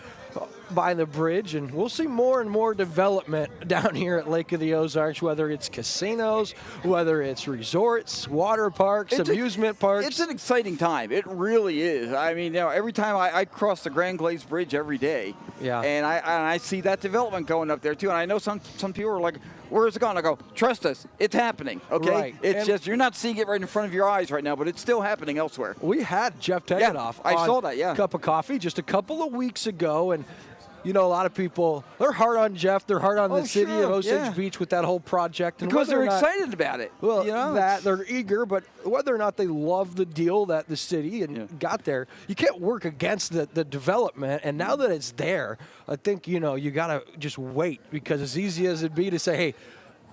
by the bridge. And we'll see more and more development down here at Lake of the Ozarks, whether it's casinos, whether it's resorts, water parks, amusement parks. It's an exciting time. It really is. I mean, you know, every time I cross the Grand Glades Bridge every day, and I see that development going up there too. And I know some people are like, where is it going? I go, trust us, it's happening, okay? Right. It's just, you're not seeing it right in front of your eyes right now, but it's still happening elsewhere. We had Jeff Tegedoff I saw that, Cup of Coffee just a couple of weeks ago, and you know, a lot of people, they're hard on Jeff, they're hard on the city of Osage Beach with that whole project. And because they're excited about it. Well, you know, they're eager, but whether or not they love the deal that the city got there, you can't work against the development. And now that it's there, I think, you know, you got to just wait, because as easy as it'd be to say, hey,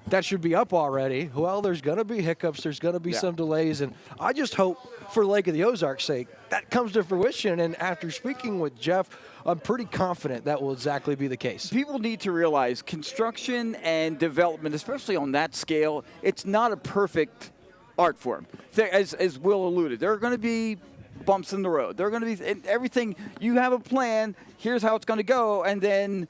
that should be up already. Well, there's going to be hiccups. There's going to be some delays. And I just hope, for Lake of the Ozarks' sake, that comes to fruition. And after speaking with Jeff, I'm pretty confident that will exactly be the case. People need to realize construction and development, especially on that scale, it's not a perfect art form. As Will alluded, there are going to be bumps in the road. There are going to be everything. You have a plan. Here's how it's going to go. And then,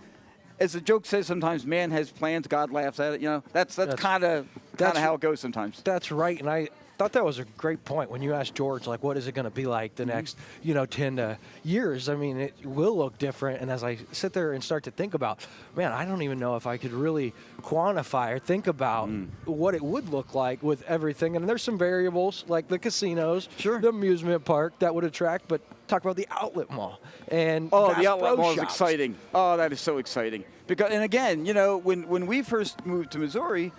as the joke says sometimes, man has plans, God laughs at it. You know, that's kind of how it goes sometimes. That's right, and I thought that was a great point when you asked George, like, what is it going to be like the next, 10 years? I mean, it will look different, and as I sit there and start to think about, man, I don't even know if I could really quantify or think about what it would look like with everything. And there's some variables, like the casinos, the amusement park that would attract, but talk about the outlet mall. And the outlet mall is exciting. Oh, that is so exciting. Because, and again, you know, when we first moved to Missouri,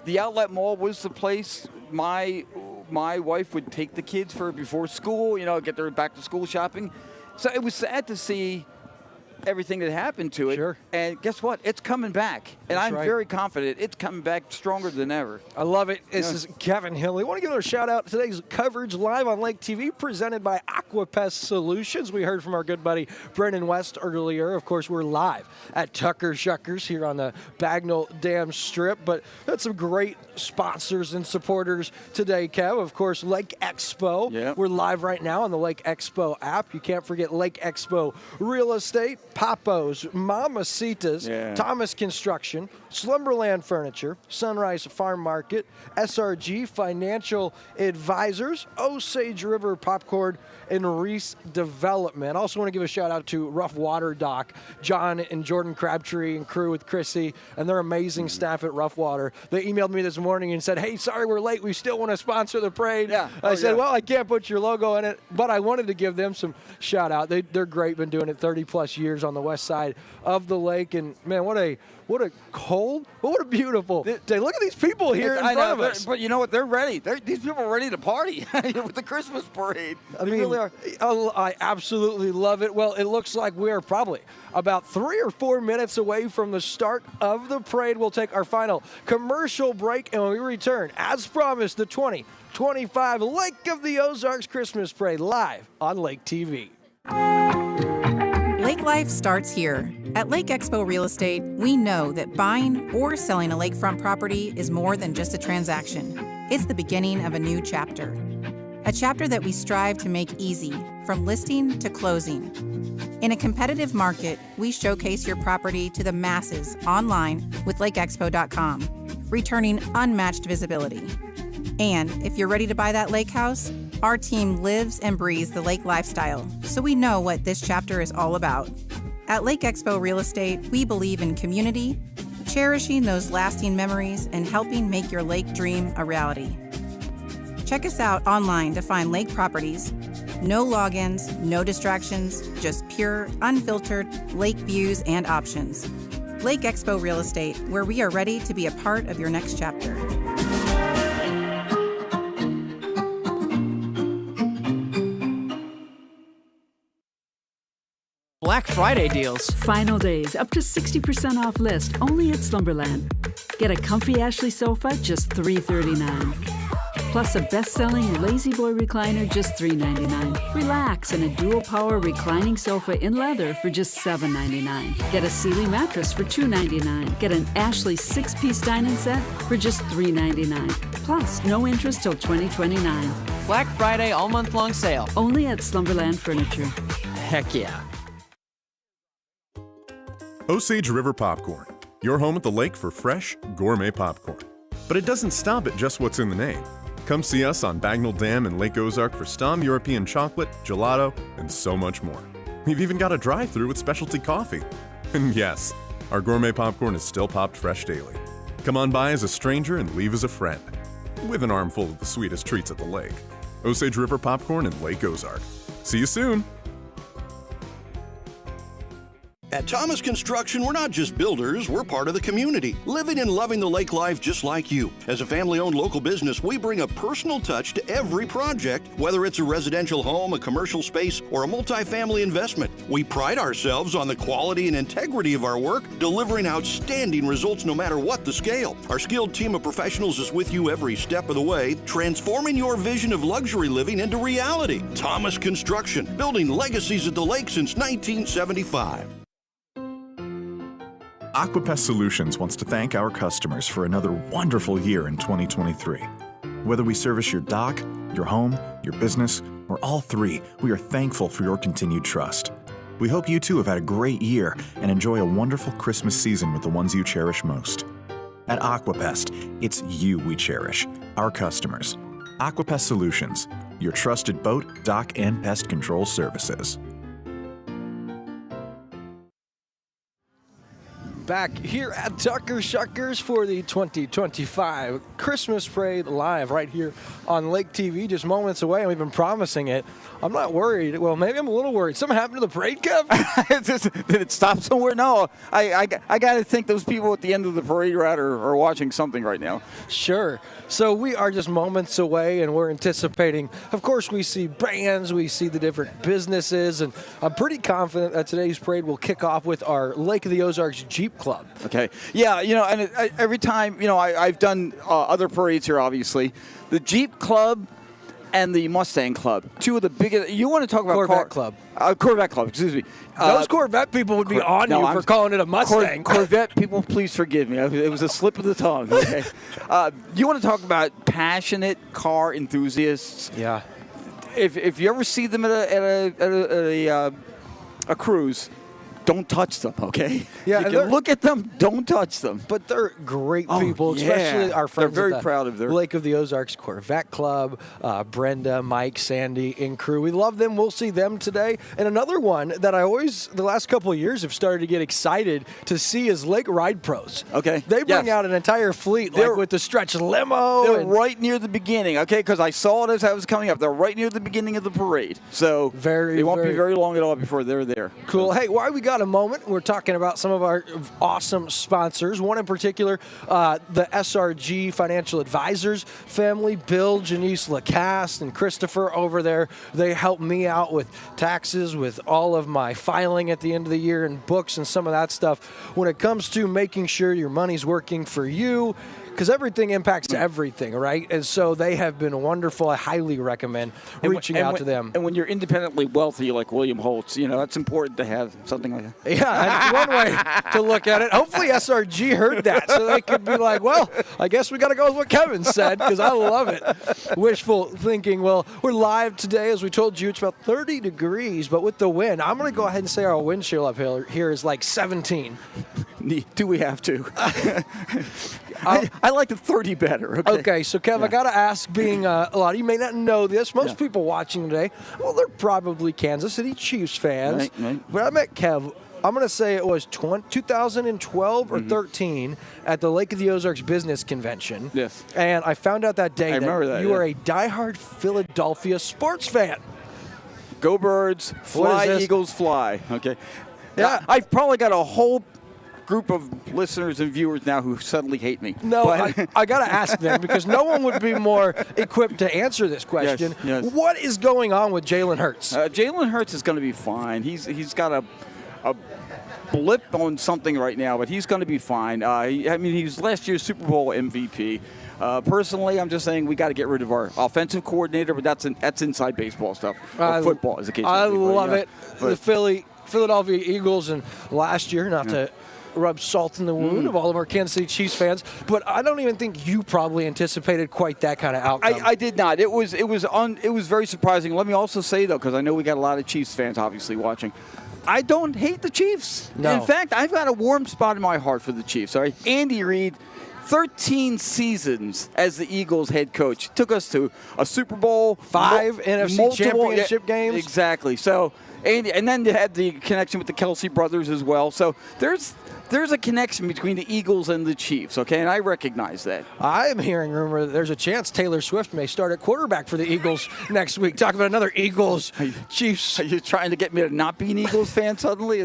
the outlet mall was the place my wife would take the kids for before school, you know, get their back to school shopping. So it was sad to see everything that happened to it. Sure. And guess what? It's coming back. And I'm very confident it's coming back stronger than ever. I love it. This is Kevin Hill. I want to give a shout out. Today's coverage live on Lake TV presented by Aquapest Solutions. We heard from our good buddy Brennan West earlier. Of course, we're live at Shuckers here on the Bagnell Dam Strip. But that's some great sponsors and supporters today, Kev. Of course, Lake Expo. Yep. We're live right now on the Lake Expo app. You can't forget Lake Expo Real Estate, Pappo's, Mammacita's, Thomas Construction, Slumberland Furniture, Sunrise Farm Market, SRG Financial Advisors, Osage River Popcorn, and Reese Development. I also want to give a shout out to Rough Water Dock, John and Jordan Crabtree and crew with Chrissy and their amazing staff at Rough Water. They emailed me this morning and said, hey, sorry we're late. We still want to sponsor the parade. I said, well, I can't put your logo in it, but I wanted to give them some shout out. They're great, been doing it 30 plus years on the west side of the lake. And man, what a cold, but what a beautiful day. Look at these people here in front of us. But you know what? They're ready. These people are ready to party with the Christmas parade. I mean, really are. I absolutely love it. Well, it looks like we are probably about 3 or 4 minutes away from the start of the parade. We'll take our final commercial break, and when we return, as promised, the 2025 Lake of the Ozarks Christmas Parade live on Lake TV. Lake life starts here. At Lake Expo Real Estate, we know that buying or selling a lakefront property is more than just a transaction. It's the beginning of a new chapter. A chapter that we strive to make easy, from listing to closing. In a competitive market, we showcase your property to the masses online with LakeExpo.com, returning unmatched visibility. And if you're ready to buy that lake house, our team lives and breathes the lake lifestyle, so we know what this chapter is all about. At Lake Expo Real Estate, we believe in community, cherishing those lasting memories, and helping make your lake dream a reality. Check us out online to find lake properties. No logins, no distractions, just pure, unfiltered lake views and options. Lake Expo Real Estate, where we are ready to be a part of your next chapter. Black Friday deals. Final days, up to 60% off list, only at Slumberland. Get a comfy Ashley sofa, just $339. Plus a best-selling Lazy Boy recliner, just $399. Relax in a dual-power reclining sofa in leather for just $799. Get a Sealy mattress for $299. Get an Ashley 6-piece dining set for just $399. Plus, no interest till 2029. Black Friday all-month-long sale. Only at Slumberland Furniture. Heck yeah. Osage River Popcorn, your home at the lake for fresh, gourmet popcorn. But it doesn't stop at just what's in the name. Come see us on Bagnell Dam and Lake Ozark for Stom European chocolate, gelato, and so much more. We've even got a drive-thru with specialty coffee. And yes, our gourmet popcorn is still popped fresh daily. Come on by as a stranger and leave as a friend, with an armful of the sweetest treats at the lake. Osage River Popcorn and Lake Ozark. See you soon. At Thomas Construction, we're not just builders, we're part of the community, living and loving the lake life just like you. As a family-owned local business, we bring a personal touch to every project, whether it's a residential home, a commercial space, or a multifamily investment. We pride ourselves on the quality and integrity of our work, delivering outstanding results no matter what the scale. Our skilled team of professionals is with you every step of the way, transforming your vision of luxury living into reality. Thomas Construction, building legacies at the lake since 1975. Aquapest Solutions wants to thank our customers for another wonderful year in 2023. Whether we service your dock, your home, your business, or all three, we are thankful for your continued trust. We hope you too have had a great year and enjoy a wonderful Christmas season with the ones you cherish most. At Aquapest, it's you we cherish, our customers. Aquapest Solutions, your trusted boat, dock, and pest control services. Back here at Tucker Shuckers for the 2025 Christmas Parade live right here on Lake TV, just moments away, and we've been promising it. I'm not worried. Well, maybe I'm a little worried. Something happened to the parade, Kev? Did it stop somewhere? No. I got to think those people at the end of the parade route are watching something right now. Sure. So we are just moments away, and we're anticipating. Of course, we see bands, we see the different businesses, and I'm pretty confident that today's parade will kick off with our Lake of the Ozarks Jeep Club. Okay. Yeah, and every time, I've done other parades here, obviously. The Jeep Club and the Mustang Club, two of the biggest. You want to talk about Corvette Club. Corvette Club, excuse me. Those Corvette people would be on you for calling it a Mustang. Corvette people, please forgive me. It was a slip of the tongue. Okay. You want to talk about passionate car enthusiasts? Yeah. If you ever see them at a cruise, don't touch them, okay? Yeah, you can look at them, don't touch them. But they're great people, especially our friends. They're very proud of their Lake of the Ozarks Corvette Club, Brenda, Mike, Sandy, and crew. We love them. We'll see them today. And another one that I always, the last couple of years, have started to get excited to see is Lake Ride Pros. Okay. They bring out an entire fleet, like with the stretch limo. They're right near the beginning, okay? Because I saw it as I was coming up. They're right near the beginning of the parade. So they won't be very long at all before they're there. Cool. Hey, why we got a moment. We're talking about some of our awesome sponsors. One in particular, the SRG Financial Advisors family, Bill, Janice Lacaste, and Christopher over there. They help me out with taxes, with all of my filing at the end of the year and books and some of that stuff. When it comes to making sure your money's working for you, because everything impacts everything, right? And so they have been wonderful. I highly recommend reaching out to them. And when you're independently wealthy like William Holtz, that's important to have something like that. Yeah, that's one way to look at it. Hopefully SRG heard that, so they could be like, well, I guess we got to go with what Kevin said, because I love it. Wishful thinking. Well, we're live today. As we told you, it's about 30 degrees, but with the wind, I'm going to go ahead and say our wind chill up here is like 17. Do we have to? I like the 30 better. Okay, so Kev, I got to ask, being a lot of you may not know this, most people watching today, well, they're probably Kansas City Chiefs fans. Right. But I met Kev, I'm going to say it was 2012 or 13 at the Lake of the Ozarks Business Convention. Yes. And I found out that day that you are a diehard Philadelphia sports fan. Go Birds, fly Eagles, fly. Okay. Yeah. I've probably got a whole group of listeners and viewers now who suddenly hate me. No, I got to ask them, because no one would be more equipped to answer this question. Yes. What is going on with Jalen Hurts? Jalen Hurts is going to be fine. He's got blip on something right now, but he's going to be fine. He was last year's Super Bowl MVP. Personally, I'm just saying we got to get rid of our offensive coordinator, but that's inside baseball stuff. Or football, as the case may be. Love it. The Philadelphia Eagles, and last year, not to rub salt in the wound of all of our Kansas City Chiefs fans, but I don't even think you probably anticipated quite that kind of outcome. I did not. It was very surprising. Let me also say, though, because I know we got a lot of Chiefs fans obviously watching, I don't hate the Chiefs. No. In fact, I've got a warm spot in my heart for the Chiefs. All right, Andy Reid, 13 seasons as the Eagles head coach. Took us to a Super Bowl, 5 NFC championship games. Exactly. So, and then they had the connection with the Kelsey brothers as well. So there's a connection between the Eagles and the Chiefs, okay? And I recognize that. I'm hearing rumor that there's a chance Taylor Swift may start at quarterback for the Eagles next week. Talk about another Eagles-Chiefs. Are you trying to get me to not be an Eagles fan suddenly?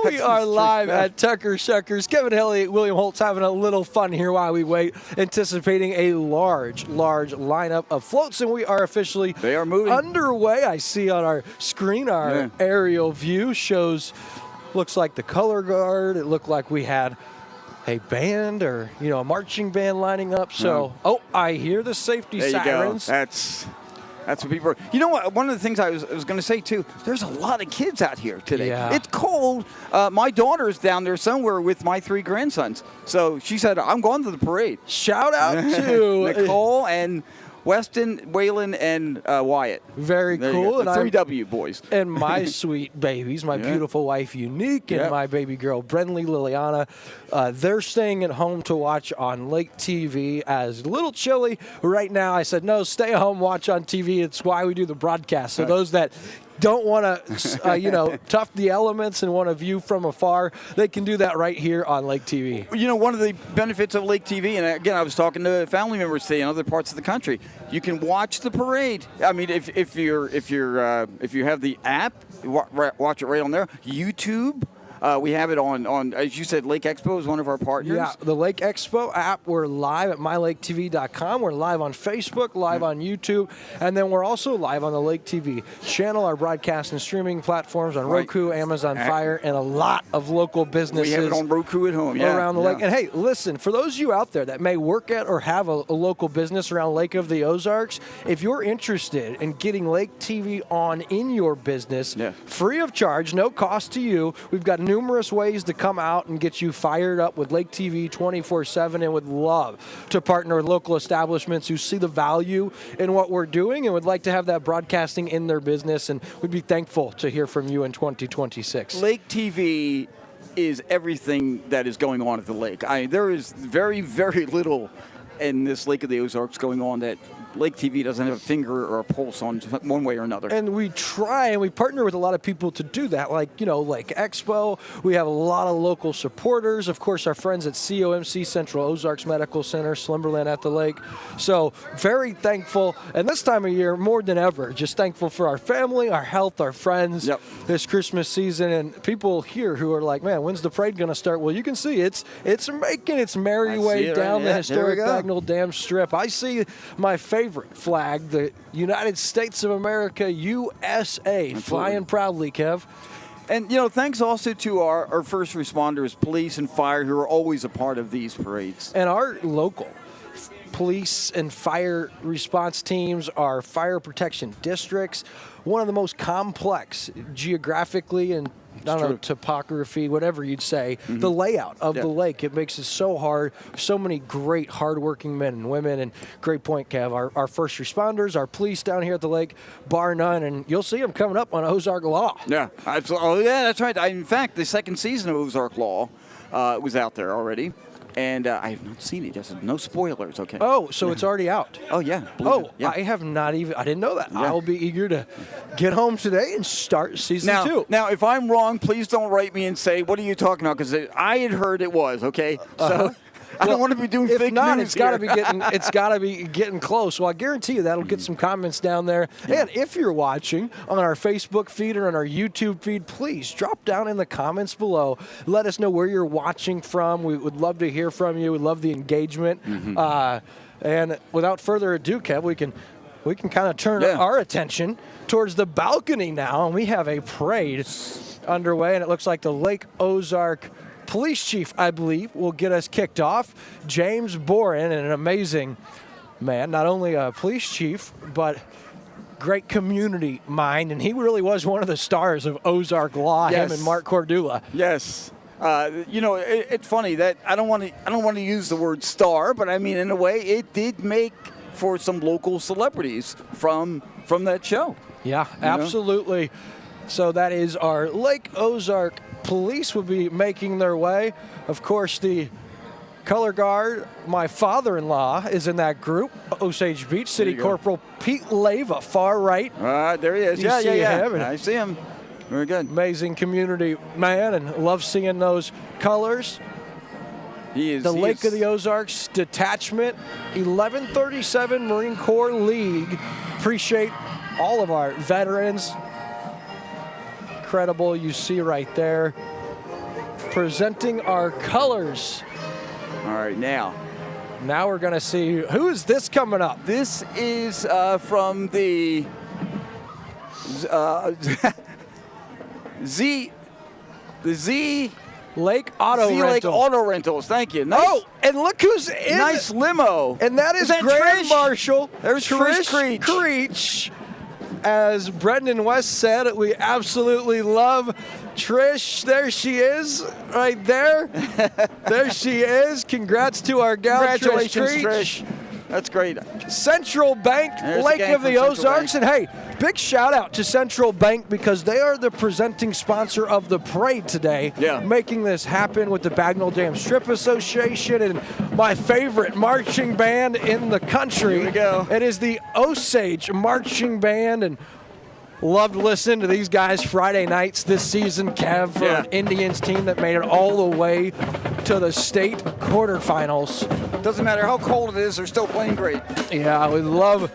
We are live at Tucker Shuckers. Kevin Elliott, William Holtz having a little fun here while we wait, anticipating a large lineup of floats, and we are officially underway. I see on our screen our aerial view shows. Looks like the color guard. It looked like we had a band or, a marching band lining up. So, I hear the safety sirens. There you go. That's what people are. You know what? One of the things I was going to say, too, there's a lot of kids out here today. Yeah. It's cold. My daughter's down there somewhere with my 3 grandsons. So she said, I'm going to the parade. Shout out to Nicole and Weston, Waylon, and Wyatt. Very cool. The 3W boys. And my sweet babies, my beautiful wife, Unique, and my baby girl, Brenly Liliana. They're staying at home to watch on Lake TV as a little chilly right now. I said, no, stay home, watch on TV. It's why we do the broadcast. So those that don't want to, tough the elements and want to view from afar, they can do that right here on Lake TV. One of the benefits of Lake TV, and again, I was talking to family members today in other parts of the country. You can watch the parade. I mean, if you have the app, watch it right on there. YouTube. We have it on, as you said, Lake Expo is one of our partners. Yeah, the Lake Expo app. We're live at mylaketv.com. We're live on Facebook, live on YouTube, and then we're also live on the Lake TV channel, our broadcast and streaming platforms on Roku, Amazon Fire, and a lot of local businesses. We have it on Roku at home, around the lake. And hey, listen, for those of you out there that may work at or have a local business around Lake of the Ozarks, if you're interested in getting Lake TV on in your business, free of charge, no cost to you, we've got numerous ways to come out and get you fired up with Lake TV 24/7, and would love to partner with local establishments who see the value in what we're doing and would like to have that broadcasting in their business, and we'd be thankful to hear from you in 2026. Lake TV is everything that is going on at the lake. There is very, very little in this Lake of the Ozarks going on that Lake TV doesn't have a finger or a pulse on one way or another. And we try and we partner with a lot of people to do that, like Expo. We have a lot of local supporters. Of course, our friends at COMC, Central Ozarks Medical Center, Slumberland at the Lake. So very thankful. And this time of year, more than ever, just thankful for our family, our health, our friends, this Christmas season. And people here who are like, man, when's the parade going to start? Well, you can see it's making its merry way down the historic Bagnell Dam Strip. I see my favorite flag, the United States of America, USA, flying proudly, Kev. And, thanks also to our first responders, police and fire, who are always a part of these parades. And our local police and fire response teams, our fire protection districts, one of the most complex geographically and topography, whatever you'd say, the layout of the lake. It makes it so hard. So many great, hardworking men and women. And great point, Kev. Our first responders, our police down here at the lake, bar none. And you'll see them coming up on Ozark Law. Yeah, absolutely. Oh, yeah, that's right. In fact, the second season of Ozark Law was out there already. And I have not seen it. Just no spoilers, okay? Oh, so it's already out. Oh, yeah. I have not even. I didn't know that. Yeah. I'll be eager to get home today and start season 2. Now, if I'm wrong, please don't write me and say, what are you talking about? Because I had heard it was, okay? So I don't want to be doing fake news. It's got to be getting close. Well, I guarantee you that'll get some comments down there. Yeah. And if you're watching on our Facebook feed or on our YouTube feed, please drop down in the comments below. Let us know where you're watching from. We would love to hear from you. We love the engagement. And without further ado, Kev, we can kind of turn our attention towards the balcony now, and we have a parade underway, and it looks like the Lake Ozark Police Chief, I believe, will get us kicked off. James Boren, an amazing man, not only a police chief, but great community mind, and he really was one of the stars of Ozark Law, him and Mark Cordula. Yes. It's funny that I don't want to use the word star, but I mean, in a way, it did make for some local celebrities from that show. Yeah, absolutely. So that is our Lake Ozark Police will be making their way. Of course, the color guard, my father-in-law, is in that group. Osage Beach City Corporal Pete Leva, far right. There he is. You see him? I see him. Very good. Amazing community man, and love seeing those colors. He is. The Lake of the Ozarks Detachment, 1137 Marine Corps League. Appreciate all of our veterans. Incredible, you see right there. Presenting our colors. All right, now we're going to see, who is this coming up? This is from the Z Lake Auto Z Rental. Lake Auto Rentals. Thank you. Nice, oh, and look who's in. Nice limo. And that is that Grand Trish? Marshal. There's Trish Creech. As Brendan West said, we absolutely love Trish. There she is, right there. There she is. Congrats to our gal, Congratulations, Trish. That's great. Central Bank, There's Lake the of the Ozarks. And hey, big shout out to Central Bank because they are the presenting sponsor of the parade today. Yeah. Making this happen with the Bagnell Dam Strip Association and my favorite marching band in the country. Here we go. It is the Osage Marching Band, and love to listen to these guys Friday nights this season, Kev, for an Indians team that made it all the way to the state quarterfinals. Doesn't matter how cold it is, they're still playing great. Yeah, we love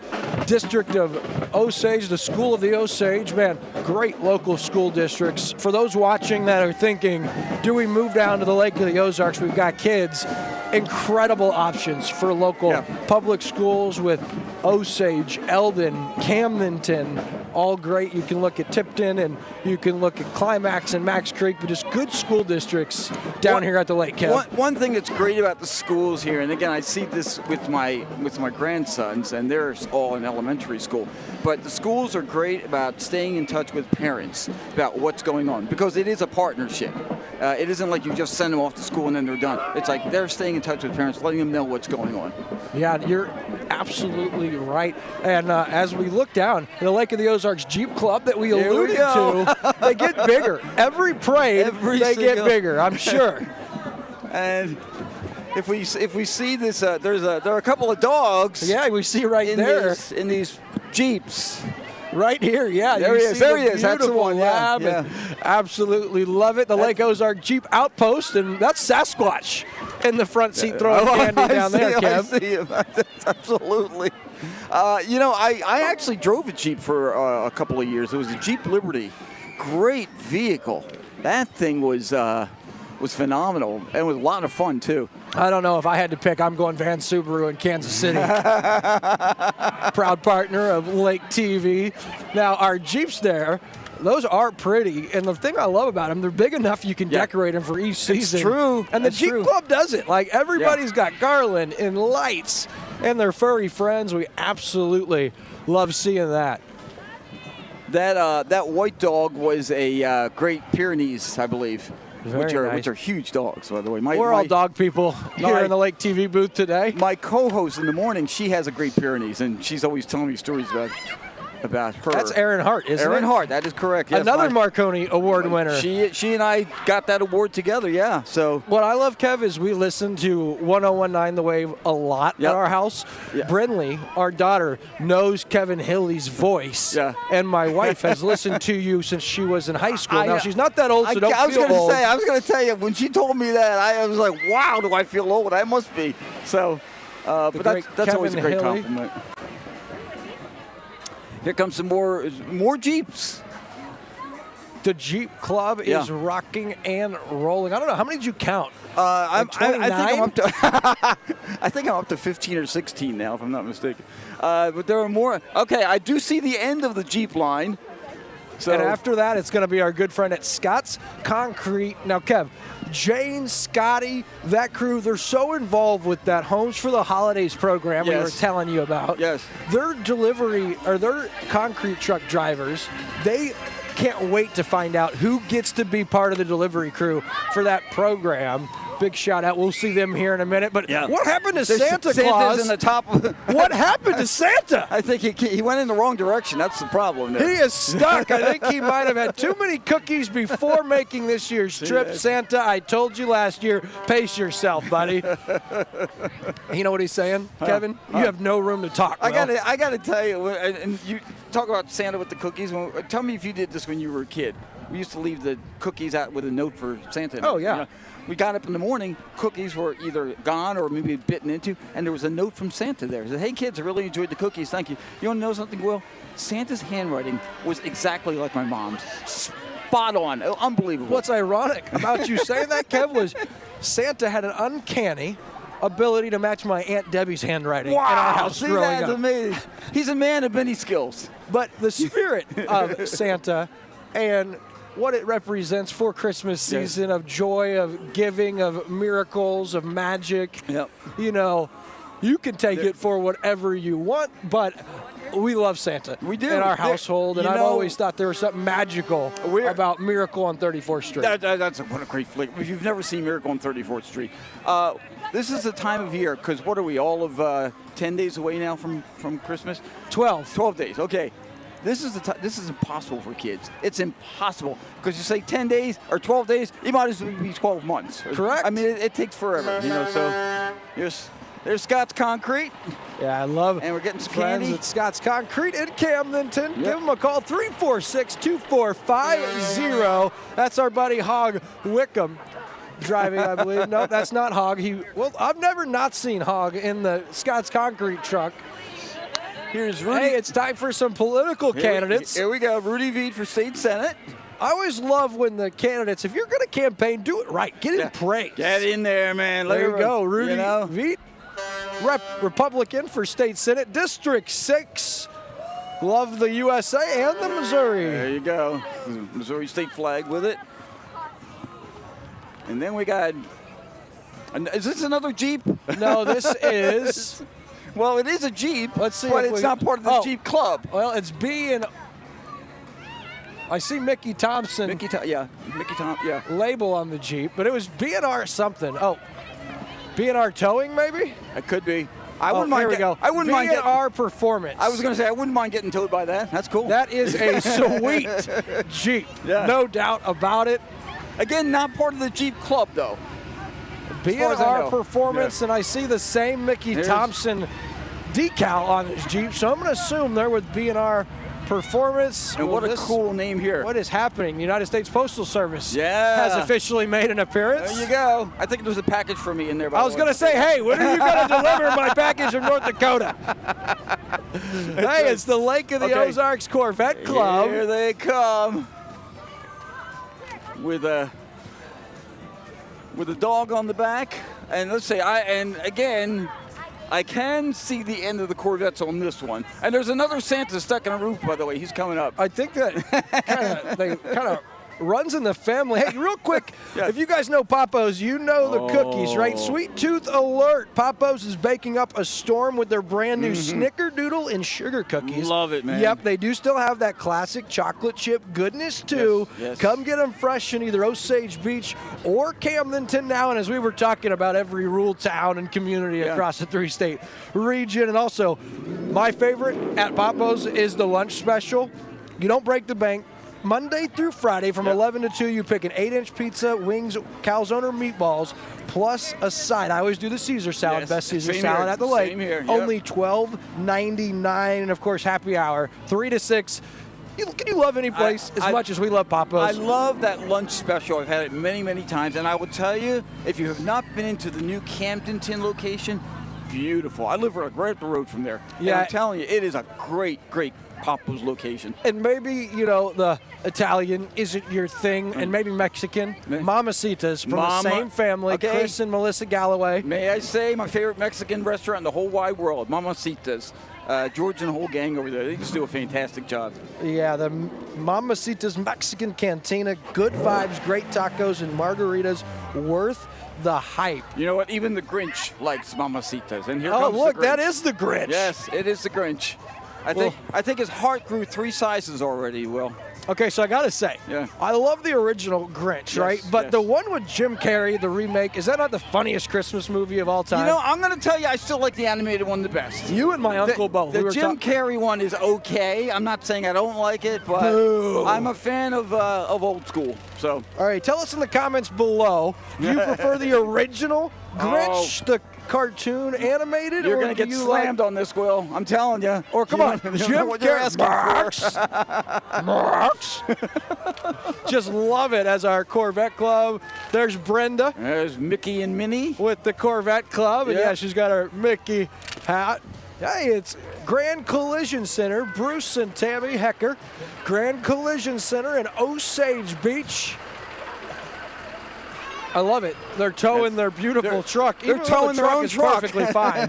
District of Osage, the School of the Osage. Man, great local school districts. For those watching that are thinking, do we move down to the Lake of the Ozarks? We've got kids. Incredible options for local public schools with Osage, Eldon, Camdenton, all great. You can look at Tipton and you can look at Climax and Max Creek, but just good school districts down here at the lake, Kev. One thing that's great about the schools here, and again, I see this with my grandsons, and they're all in elementary school, but the schools are great about staying in touch with parents about what's going on, because it is a partnership. It isn't like you just send them off to school and then they're done. It's like they're staying in touch with parents, letting them know what's going on. Yeah, you're absolutely right. And as we look down, the Lake of the Ozarks Jeep Club that we alluded to, they get bigger. Every parade, they get bigger, I'm sure. And if we see this, there are a couple of dogs. Yeah, we see right there in these Jeeps. Right here, yeah. There he is. There he is. That's the one. Lab, yeah. Absolutely love it. The Lake Ozark Jeep Outpost, and that's Sasquatch in the front seat throwing candy down there, Kev. I see him. Absolutely. I actually drove a Jeep for a couple of years. It was a Jeep Liberty. Great vehicle. That thing was phenomenal, and it was a lot of fun, too. I don't know if I had to pick. I'm going Van Subaru in Kansas City. Proud partner of Lake TV. Now, our Jeeps there, those are pretty. And the thing I love about them, they're big enough you can decorate them for each season. It's true. And the Jeep Club does it. Like, everybody's got garland and lights and their furry friends. We absolutely love seeing that. That white dog was a Great Pyrenees, I believe. Which are huge dogs, by the way. We're all dog people here in the Lake TV booth today. My co-host in the morning, she has a Great Pyrenees, and she's always telling me stories about her. That's Erin Hart, isn't it? Erin Hart, that is correct. Yes, another Marconi Award winner. She and I got that award together, yeah. So what I love, Kev, is we listen to 1019 The Wave a lot at our house. Brinley, our daughter, knows Kevin Hilly's voice. Yeah. And my wife has listened to you since she was in high school. Now, she's not that old, so don't feel old. I was going to tell you, when she told me that, I was like, wow, do I feel old? I must be. So, but that's always a great compliment. Here comes some more Jeeps. The Jeep Club is rocking and rolling. I don't know. How many did you count? I think I'm up to I think I'm up to 15 or 16 now, if I'm not mistaken. But there are more. Okay, I do see the end of the Jeep line. So, and after that, it's going to be our good friend at Scott's Concrete. Now, Kev, Jane, Scotty, that crew, they're so involved with that Homes for the Holidays program we were telling you about. Yes. Their delivery, or their concrete truck drivers, they can't wait to find out who gets to be part of the delivery crew for that program. Big shout out. We'll see them here in a minute. But what happened to Santa Claus? Santa's in the top. What happened to Santa? I think he went in the wrong direction. That's the problem there. He is stuck. I think he might have had too many cookies before making this year's trip. Santa, I told you last year, pace yourself, buddy. You know what he's saying, Kevin? You have no room to talk. I got to tell you, and you talk about Santa with the cookies. Tell me if you did this when you were a kid. We used to leave the cookies out with a note for Santa. Oh, yeah. You know, we got up in the morning, cookies were either gone or maybe bitten into, and there was a note from Santa there. It said, hey, kids, I really enjoyed the cookies. Thank you. You want to know something, Will? Santa's handwriting was exactly like my mom's. Spot on. Unbelievable. What's ironic about you saying that, Kev, was Santa had an uncanny ability to match my Aunt Debbie's handwriting in our house See, growing that's up. amazing. He's a man of many skills. But the spirit of Santa and what it represents for Christmas season of joy, of giving, of miracles, of magic. Yep. You know, you can take it for whatever you want, but we love Santa. We do. In our household, and you I've know, always thought there was something magical about Miracle on 34th Street. That's what a great flick. If you've never seen Miracle on 34th Street, this is the time of year, because what are we, all of 10 days away now from Christmas? 12. 12 days, okay. This is impossible for kids. It's impossible because you say 10 days or 12 days, it might as well be 12 months. Correct. I mean, it takes forever, you know. So there's Scott's Concrete. Yeah, I love. And we're getting some friends candy at Scott's Concrete in Camdenton. Give them a call, 346-2450. That's our buddy Hog Wickham driving, I believe. No, that's not Hog. I've never not seen Hog in the Scott's Concrete truck. Here's Rudy. Hey, it's time for some political candidates. Here we go. Rudy Veed for State Senate. I always love when the candidates, if you're going to campaign, do it right. Get in praise. Get in there, man. There you go. Rudy Veed, Republican for State Senate, District 6. Love the USA and the Missouri. There you go. Missouri state flag with it. And then we got, is this another Jeep? No, this is. Well, it is a Jeep. Let's see. But it's not part of the Jeep club. Well, it's being. I see Mickey Thompson. Mickey Thompson, yeah. Label on the Jeep, but it was B&R something. Oh, B&R Towing, maybe? It could be. I wouldn't mind. Here we go. I wouldn't mind getting B&R Performance. I was going to say I wouldn't mind getting towed by that. That's cool. That is a sweet Jeep. Yeah. No doubt about it. Again, not part of the Jeep club though. B&R Performance, and I see the same Mickey Thompson decal on his Jeep, so I'm going to assume they're with B&R Performance. And what a cool name here. What is happening? The United States Postal Service has officially made an appeance. There you go. I think there's a package for me in there. I was going to say, hey, when are you going to deliver my package from North Dakota? Hey, it's the Lake of the Ozarks Corvette Club. Here they come. With a dog on the back, and let's say I can see the end of the Corvettes on this one. And there's another Santa stuck in a roof, by the way. He's coming up. I think that kind of runs in the family. Hey, real quick, if you guys know Pappo's, you know the cookies, right? Sweet Tooth Alert. Pappo's is baking up a storm with their brand new Snickerdoodle and sugar cookies. Love it, man. Yep, they do still have that classic chocolate chip goodness, too. Yes. Come get them fresh in either Osage Beach or Camdenton now. And as we were talking about every rural town and community across the three-state region. And also, my favorite at Pappo's is the lunch special. You don't break the bank. Monday through Friday from 11 to 2, you pick an 8-inch pizza, wings, calzone, or meatballs, plus a side. I always do the Caesar salad, best Caesar salad at the lake. Same here. Only $12.99, and of course, happy hour, 3 to 6. Can you love any place as much as we love Pappo's? I love that lunch special. I've had it many, many times, and I will tell you, if you have not been into the new Camdenton location, beautiful. I live right up the road from there. Yeah, and I'm telling you, it is a great Pappo's location. And maybe, the Italian isn't your thing, and maybe Mexican. Mammacita's from the same family, okay. Chris and Melissa Galloway. May I say my favorite Mexican restaurant in the whole wide world, Mammacita's. George and the whole gang over there, they just do a fantastic job. Yeah, the Mammacita's Mexican Cantina, good vibes, great tacos, and margaritas worth the hype. You know what? Even the Grinch likes Mammacita's. And here Oh, comes look, the Grinch. that is the Grinch. Yes, it is the Grinch. I think his heart grew 3 sizes already, Will. Okay, so I got to say, I love the original Grinch, right? But the one with Jim Carrey, the remake, is that not the funniest Christmas movie of all time? You know, I'm going to tell you, I still like the animated one the best. You and my uncle both. The Jim Carrey one is okay. I'm not saying I don't like it, but I'm a fan of old school. So, all right, tell us in the comments below, do you prefer the original Grinch, the cartoon animated, you're or going to get do you slammed on this, Will. I'm telling you. Or come on, Jim what you're asking Marks. Just love it as our Corvette Club. There's Brenda. There's Mickey and Minnie with the Corvette Club, and yeah, she's got her Mickey hat. Hey, it's Grand Collision Center, Bruce and Tammy Hecker. Grand Collision Center in Osage Beach. I love it. They're towing their beautiful truck. They're towing their own truck. Perfectly fine.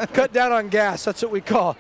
Cut down on gas. That's what we call.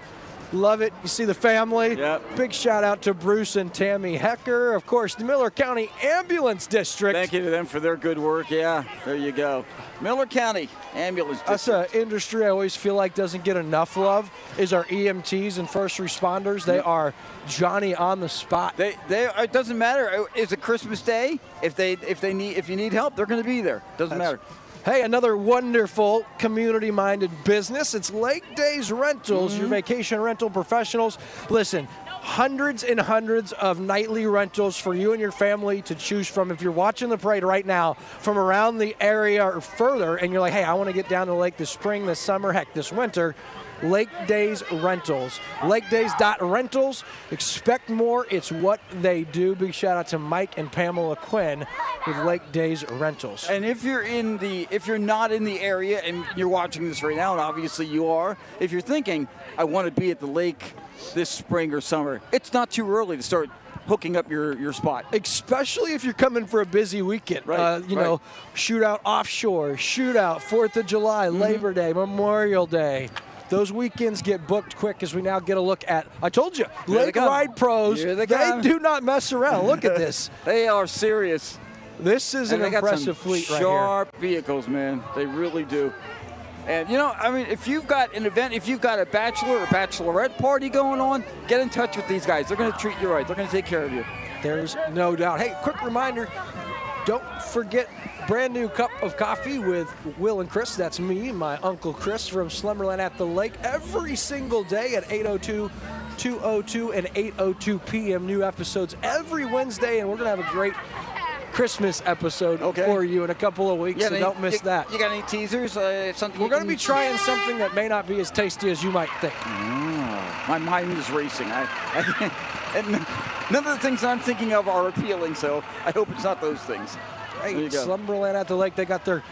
Love it. You see the family. Yep. Big shout out to Bruce and Tammy Hecker. Of course, the Miller County Ambulance District. Thank you to them for their good work. Yeah, there you go. Miller County Ambulance District. That's an industry I always feel like doesn't get enough love, is our EMTs and first responders. They are Johnny on the spot. It doesn't matter. Is it Christmas Day? If you need help, they're going to be there. Doesn't matter. Hey, another wonderful community-minded business. It's Lake Days Rentals, your vacation rental professionals. Listen, hundreds and hundreds of nightly rentals for you and your family to choose from. If you're watching the parade right now from around the area or further, and you're like, hey, I want to get down to the lake this spring, this summer, heck, this winter, Lake Days Rentals. LakeDays.Rentals. Expect more. It's what they do. Big shout out to Mike and Pamela Quinn with Lake Days Rentals. And if you're not in the area and you're watching this right now, and obviously you are, if you're thinking, I want to be at the lake this spring or summer, it's not too early to start hooking up your spot. Especially if you're coming for a busy weekend. Right, you know, shootout offshore, shootout, 4th of July, Labor Day, Memorial Day. Those weekends get booked quick as we now get a look at, I told you, Lake Ride Pros, they do not mess around. Look at this. They are serious. This is an impressive fleet right here. Sharp vehicles, man. They really do. And, you know, I mean, if you've got an event, if you've got a bachelor or bachelorette party going on, get in touch with these guys. They're going to treat you right. They're going to take care of you. There's no doubt. Hey, quick reminder, don't forget brand new cup of coffee with Will and Chris. That's me, my Uncle Chris from Slumberland at the Lake, every single day at 8:02, 2:02, and 8:02 p.m. New episodes every Wednesday, and we're going to have a great Christmas episode for you in a couple of weeks, so don't miss that. You got any teasers? Something we're going to be trying something that may not be as tasty as you might think. My mind is racing. And none of the things I'm thinking of are appealing, so I hope it's not those things. Hey, Slumberland at the Lake, they got their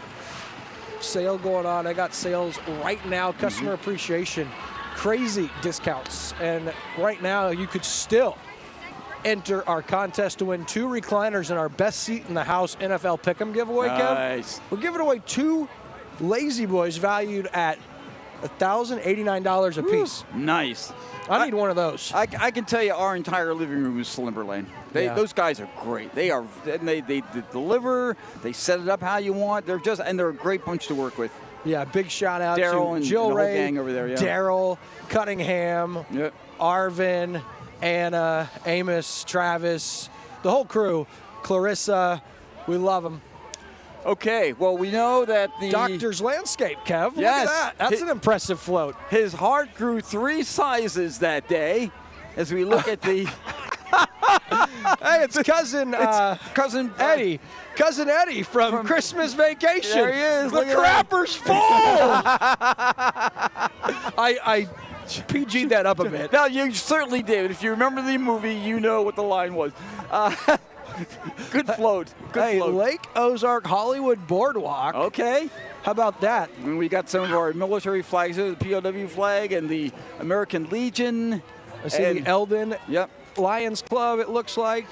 sale going on. They got sales right now, customer appreciation, crazy discounts. And right now, you could still enter our contest to win 2 recliners in our best seat in the house NFL Pick'em giveaway, Nice. Kev. We're giving away 2 Lazy Boys valued at $1,089 a piece. Nice. I need one of those. I can tell you our entire living room is Slumberland. Those guys are great. They deliver, they set it up how you want. They're a great bunch to work with. Yeah, big shout out Daryl to and Jill the Ray, whole gang over there. Yeah. Daryl, Cunningham, Arvin, Anna, Amos, Travis, the whole crew, Clarissa, we love them. Okay, well, we know that the Doctor's Landscape, Kev. Look Yes. at that. That's an impressive float. His heart grew 3 sizes that day as we look at the Hey, it's cousin cousin Eddie. Cousin Eddie from Christmas Vacation. There he is. The Look at crapper's full. I PG'd that up a bit. No, you certainly did. If you remember the movie, you know what the line was. Good float. Good float. Lake Ozark Hollywood Boardwalk. Okay. How about that? And we got some of our military flags here, the POW flag and the American Legion. I see the Eldon Yep. Lions Club, it looks like.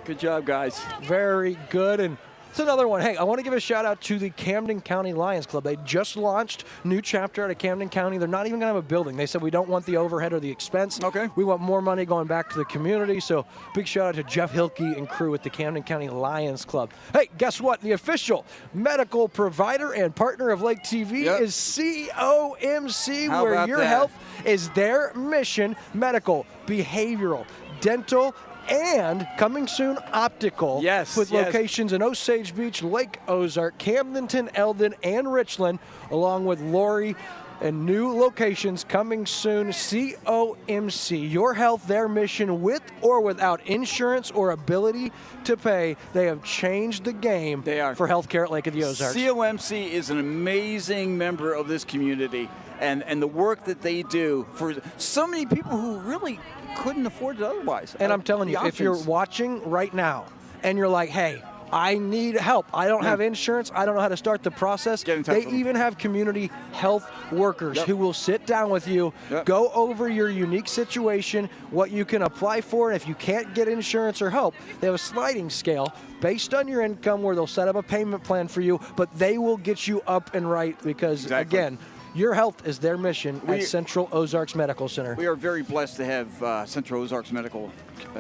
Good job, guys. Very good. And it's another one. Hey, I want to give a shout out to the Camden County Lions Club. They just launched new chapter out of Camden County. They're not even going to have a building. They said we don't want the overhead or the expense. Okay. We want more money going back to the community. So big shout out to Jeff Hilke and crew at the Camden County Lions Club. Hey, guess what? The official medical provider and partner of Lake TV is COMC, How where about your that? health is their mission. Medical, behavioral, dental, and coming soon, optical. Yes, with yes. locations in Osage Beach, Lake Ozark, Camdenton, Eldon, and Richland, along with Lori, and new locations coming soon. COMC, your health, their mission, with or without insurance or ability to pay. They have changed the game for healthcare at Lake of the Ozarks. COMC is an amazing member of this community, and the work that they do for so many people who really couldn't afford it otherwise. And I'm telling you, if you're watching right now and you're like, hey, I need help. I don't have insurance. I don't know how to start the process. Get in touch They with them. even have community health workers who will sit down with you, go over your unique situation, what you can apply for, and if you can't get insurance or help, they have a sliding scale based on your income where they'll set up a payment plan for you, but they will get you up and right because, again, your health is their mission at Central Ozarks Medical Center. We are very blessed to have Central Ozarks Medical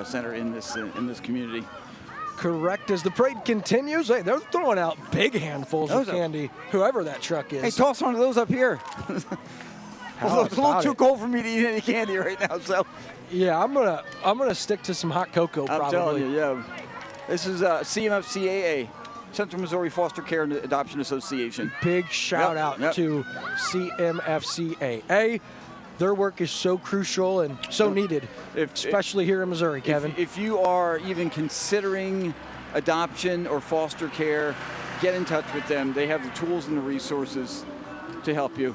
Center in this community. Correct. As the parade continues, hey, they're throwing out big handfuls of candy, whoever that truck is. Hey, toss one of those up here. It's a little too cold for me to eat any candy right now, so. Yeah, I'm gonna stick to some hot cocoa. I'm probably. telling you, yeah. This is CMFCAA, Central Missouri Foster Care and Adoption Association. Big shout out to CMFCAA. Their work is so crucial and so needed, especially here in Missouri, Kevin. If you are even considering adoption or foster care, get in touch with them. They have the tools and the resources to help you.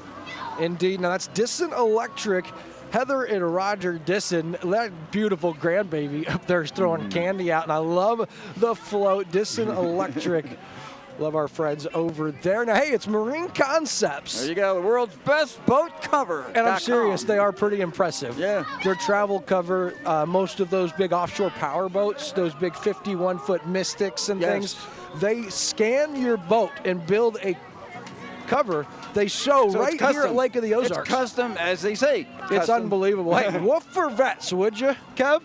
Indeed. Now, that's Disson Electric. Heather and Roger Disson, that beautiful grandbaby up there is throwing candy out, and I love the float. Disson Electric. Love our friends over there. Now, hey, it's Marine Concepts. There you go, the world's best boat cover. And I'm serious, they are pretty impressive. Yeah. Their travel cover, most of those big offshore power boats, those big 51-foot Mystics and things, they scan your boat and build a cover they show So right here at Lake of the Ozarks. It's custom, as they say. It's Custom. unbelievable. Hey, woof for vets, would you, Kev?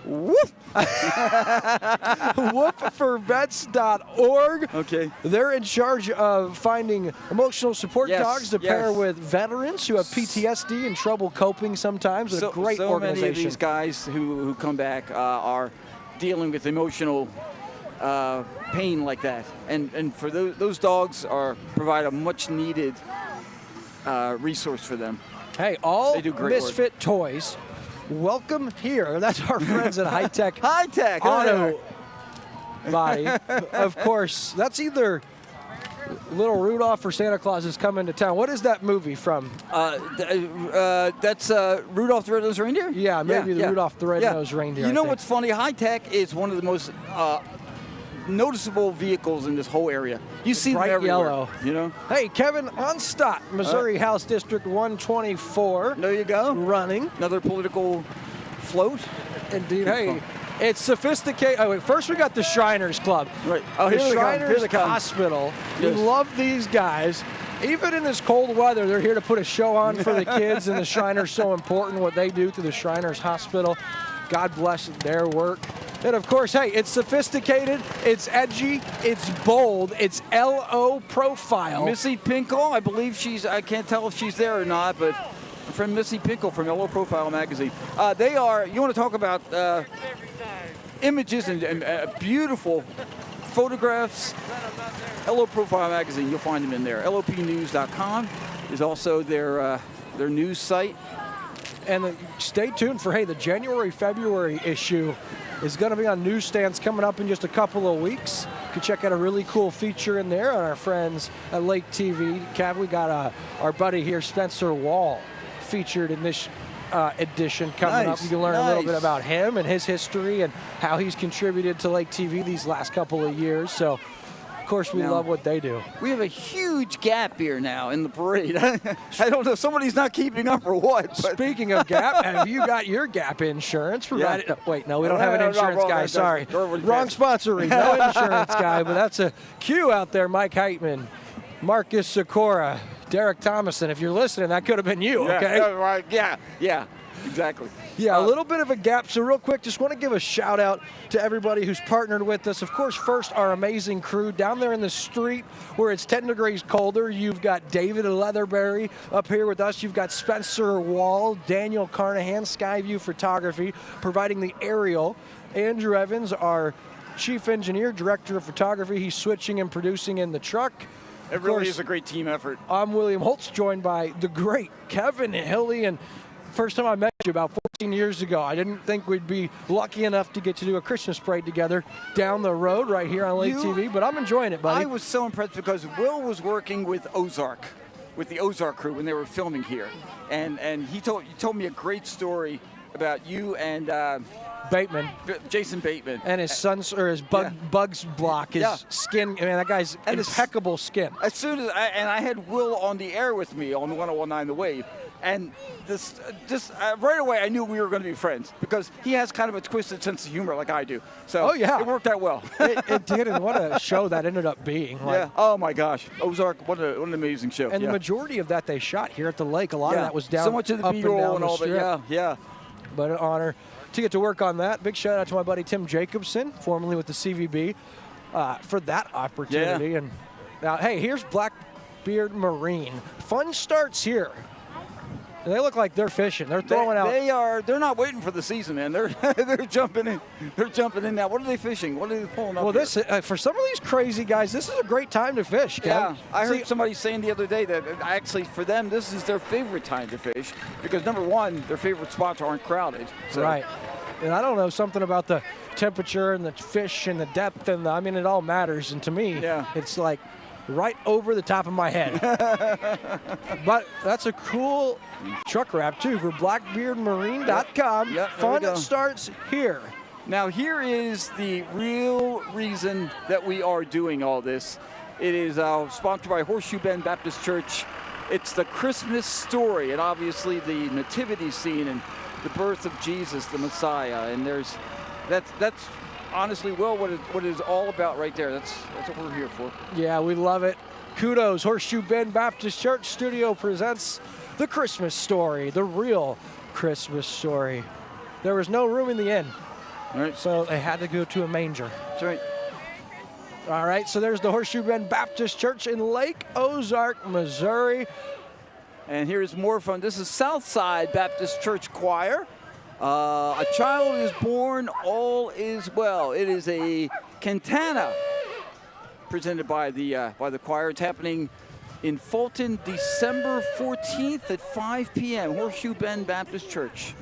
Woof. Woofforvets.org. Okay. They're in charge of finding emotional support dogs to pair with veterans who have PTSD and trouble coping sometimes. A great organization. Many of these guys who come back are dealing with emotional pain like that, and for those dogs provide a much needed resource for them. Hey, all They do great Misfit work. toys. Welcome here. That's our friends at High Tech High-Tech Auto Body. Of course, that's either Little Rudolph or Santa Claus is coming to town. What is that movie from? That's Rudolph the Red-Nosed Reindeer? Yeah, maybe the Rudolph the Red-Nosed Reindeer. You I know think. what's funny? High-Tech is one of the most noticeable vehicles in this whole area. You see them Bright everywhere. yellow. You know? Hey, Kevin Onstadt, Missouri House District 124. There you go. Running. Another political float. Indeed. Hey, it's sophisticated. Oh, wait, first we got the Shriners Club. Right. Oh, the here they come. Here Shriners they come. Hospital. Yes. We love these guys. Even in this cold weather, they're here to put a show on for the kids, and the Shriners so important, what they do through the Shriners Hospital. God bless their work. And of course, hey, it's sophisticated, it's edgy, it's bold, it's LO profile. Missy Pinkle, I believe I can't tell if she's there or not, but my friend Missy Pinkle from LO Profile Magazine. They are, you want to talk about images and beautiful photographs. LO Profile Magazine, you'll find them in there. LOPnews.com is also their news site. And stay tuned for, hey, the January-February issue is going to be on newsstands coming up in just a couple of weeks. You can check out a really cool feature in there on our friends at Lake TV. Cav, we got our buddy here, Spencer Wall, featured in this edition coming up. You can learn a little bit about him and his history and how he's contributed to Lake TV these last couple of years. So Of course, we love what they do. We have a huge gap here now in the parade. I don't know, somebody's not keeping up or what. But. Speaking of Gap, have you got your Gap insurance provided? Yeah. Wait, no, we don't have an insurance wrong, guy. Sorry. Wrong sponsor. No insurance guy, but that's a cue out there. Mike Heitman, Marcus Sikora, Derek Thomason. If you're listening, that could have been you, okay? Yeah, exactly. Yeah, a little bit of a gap. So real quick, just want to give a shout out to everybody who's partnered with us. Of course, first, our amazing crew down there in the street where it's 10 degrees colder. You've got David Leatherberry up here with us. You've got Spencer Wall, Daniel Carnahan, Skyview Photography, providing the aerial. Andrew Evans, our chief engineer, director of photography. He's switching and producing in the truck. It really is a great team effort. I'm William Holtz, joined by the great Kevin Hilly. And first time I met you about 14 years ago, I didn't think we'd be lucky enough to get to do a Christmas parade together down the road right here on Lake TV, but I'm enjoying it, buddy. I was so impressed because Will was working with Ozark, with the Ozark crew when they were filming here. And he told me a great story about you and Bateman. Jason Bateman. And his son's, or his Bugs Block, his skin. I mean, that guy's impeccable skin. As soon as I had Will on the air with me on 1019 The Wave, and this right away I knew we were going to be friends because he has kind of a twisted sense of humor like I do. So it worked out well. It did, and what a show that ended up being. Like, oh my gosh, Ozark, what an amazing show. And the majority of that they shot here at the lake. A lot of that was down so much of the B-roll and all that. Yeah. But an honor to get to work on that. Big shout out to my buddy Tim Jacobson, formerly with the CVB, for that opportunity. Yeah. And now, hey, here's Blackbeard Marine. Fun starts here. And they look like they're fishing. They're throwing out. They're not waiting for the season, man. They're jumping in. They're jumping in now. What are they fishing? What are they pulling up? Well, here? this for some of these crazy guys, this is a great time to fish. Yeah, I heard somebody saying the other day that actually for them this is their favorite time to fish because number one, their favorite spots aren't crowded. So. Right. And I don't know, something about the temperature and the fish and the depth and I mean, it all matters. And to me, it's like right over the top of my head. But that's a cool truck wrap too for blackbeardmarine.com. Fun starts here. Now here is the real reason that we are doing all this. It is sponsored by Horseshoe Bend Baptist Church. It's the Christmas story and obviously the nativity scene and the birth of Jesus, the Messiah. And that's honestly, Will, what it is all about right there. That's what we're here for. Yeah, we love it. Kudos. Horseshoe Bend Baptist Church Studio presents the Christmas story, the real Christmas story. There was no room in the inn, so they had to go to a manger. That's right. All right, so there's the Horseshoe Bend Baptist Church in Lake Ozark, Missouri. And here's more from, this is Southside Baptist Church Choir. A child is born, all is well. It is a cantata presented by the choir. It's happening in Fulton, December 14th at 5 p.m. Horseshoe Bend Baptist Church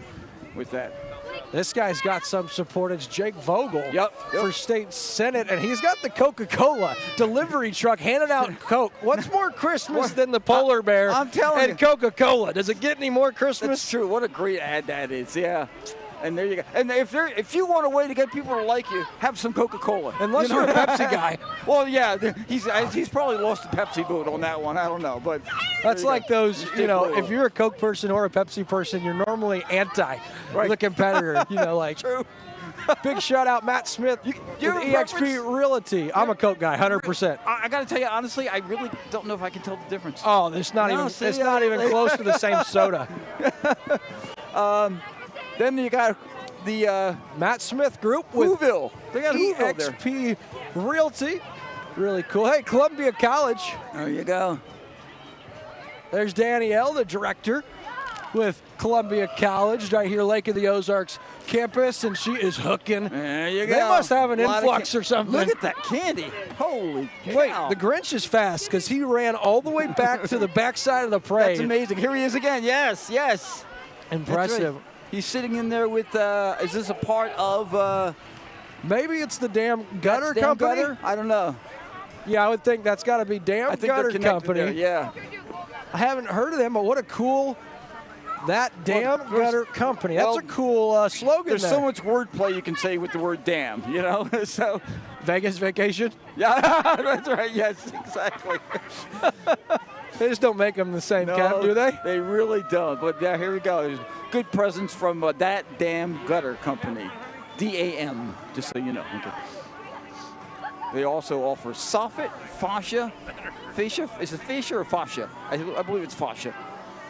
with that. This guy's got some support. It's Jake Vogel for State Senate, and he's got the Coca-Cola delivery truck handing out Coke. What's more Christmas than the polar bear and Coca-Cola? Does it get any more Christmas? That's true. What a great ad that is. Yeah. And there you go. And if you want a way to get people to like you, have some Coca-Cola. Unless you're a Pepsi guy. Well, yeah, he's probably lost the Pepsi vote on that one. I don't know, but that's like those. You know, if you're a Coke person or a Pepsi person, you're normally anti the competitor. You know, like. True. Big shout out Matt Smith with EXP Realty. I'm a Coke guy, 100%. I got to tell you honestly, I really don't know if I can tell the difference. Oh, it's not even close to the same soda. Then you got the Matt Smith Group with Whoville. They got EXP Realty. Really cool. Hey, Columbia College. There you go. There's Danielle, the director with Columbia College, right here, Lake of the Ozarks campus, and she is hooking. There you go. They must have an influx or something. Look at that candy. Holy cow. Wait, the Grinch is fast because he ran all the way back to the backside of the parade. That's amazing. Here he is again. Yes. Impressive. Right. He's sitting in there with, is this a part of? Maybe it's the Dam Gutter Company? Gutter? I don't know. Yeah, I would think that's got to be Dam Gutter Company. There, yeah. I haven't heard of them, but what a cool That damn gutter company. That's a cool slogan. There's there. so much wordplay you can say with the word damn, you know? So Vegas vacation. yeah, that's right. Yes, exactly. They just don't make them the same, No, Kev, do they? They really don't. But yeah, here we go. There's good presents from that damn gutter company, DAM. Just so you know. Okay. They also offer soffit, fascia. Is it fascia or fascia? I believe it's fascia.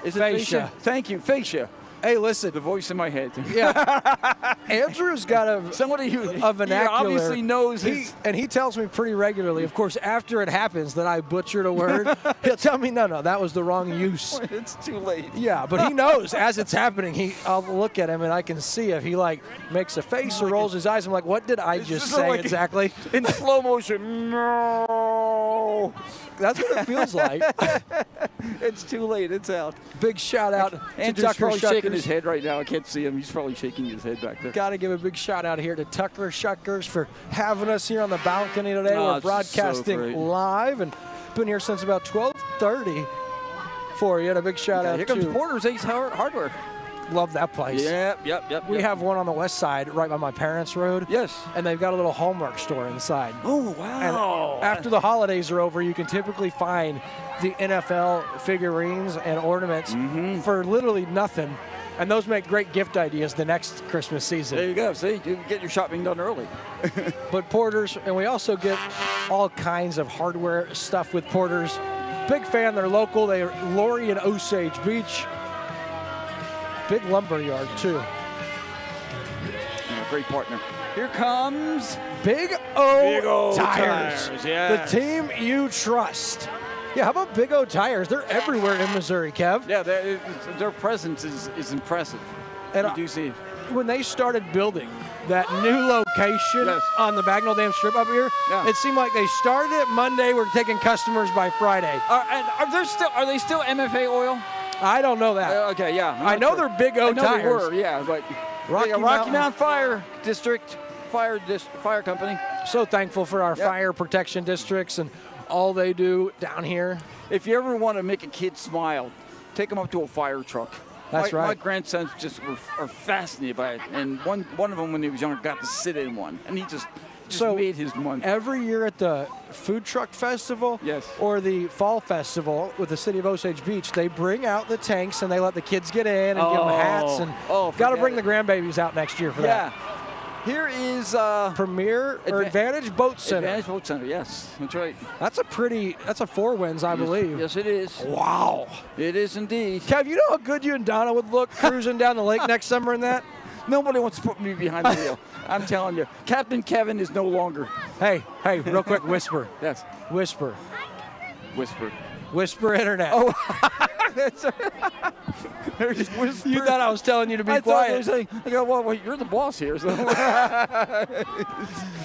Is it fascia? Thank you, fascia. Hey, listen. The voice in my head. Yeah. Andrew's got somebody who a vernacular. obviously knows and he tells me pretty regularly. Of course, after it happens that I butchered a word, he'll tell me, no, that was the wrong use. It's too late. Yeah, but he knows as it's happening. I'll look at him and I can see if he makes a face or rolls his eyes. I'm like, what did I just say exactly? In slow motion. No. That's what it feels like. It's too late. It's out. Big shout out and to Tucker probably shaking Shuckers. his head right now. I can't see him. He's probably shaking his head back there. Got to give a big shout out here to Tucker Shuckers for having us here on the balcony today. We're broadcasting live and been here since about 12:30 for you. And a big shout out Here comes to Porter's Ace Hardware. Love that place. Yep. We have one on the west side, right by my parents' road. Yes. And they've got a little Hallmark store inside. Oh, wow. And after the holidays are over, you can typically find the NFL figurines and ornaments for literally nothing. And those make great gift ideas the next Christmas season. There you go. See, you can get your shopping done early. But Porter's, and we also get all kinds of hardware stuff with Porter's. Big fan. They're local. They're Lori and Osage Beach. Big lumber yard, too. Yeah, great partner. Here comes Big O Tires. The team you trust. Yeah, how about Big O Tires? They're everywhere in Missouri, Kev. Yeah, their presence is impressive. And you do see. When they started building that new location on the Bagnell Dam Strip up here, it seemed like they started it Monday. We're taking customers by Friday. Are they still MFA oil? I don't know that. Okay, yeah. I know they're Big O Tires. They were, yeah, but Rocky Mountain Fire District, Fire Company. So thankful for our fire protection districts and all they do down here. If you ever want to make a kid smile, take them up to a fire truck. That's right. My grandsons just are fascinated by it, and one of them when he was younger got to sit in one, and he just made his month. Every year at the Food Truck Festival or the Fall Festival with the city of Osage Beach, they bring out the tanks and they let the kids get in and give them hats. And got to bring the grandbabies out next year for that. Here is Premier or Advantage Boat Center. Advantage Boat Center, yes, that's right. That's a 4 wins, I believe. Yes, it is. Wow. It is indeed. Kev, you know how good you and Donna would look cruising down the lake next summer in that? Nobody wants to put me behind the wheel. I'm telling you. Captain Kevin is no longer. Hey, real quick, whisper. Yes. Whisper. Whisper Internet. Oh. You thought I was telling you to be quiet. Well, you're the boss here. So.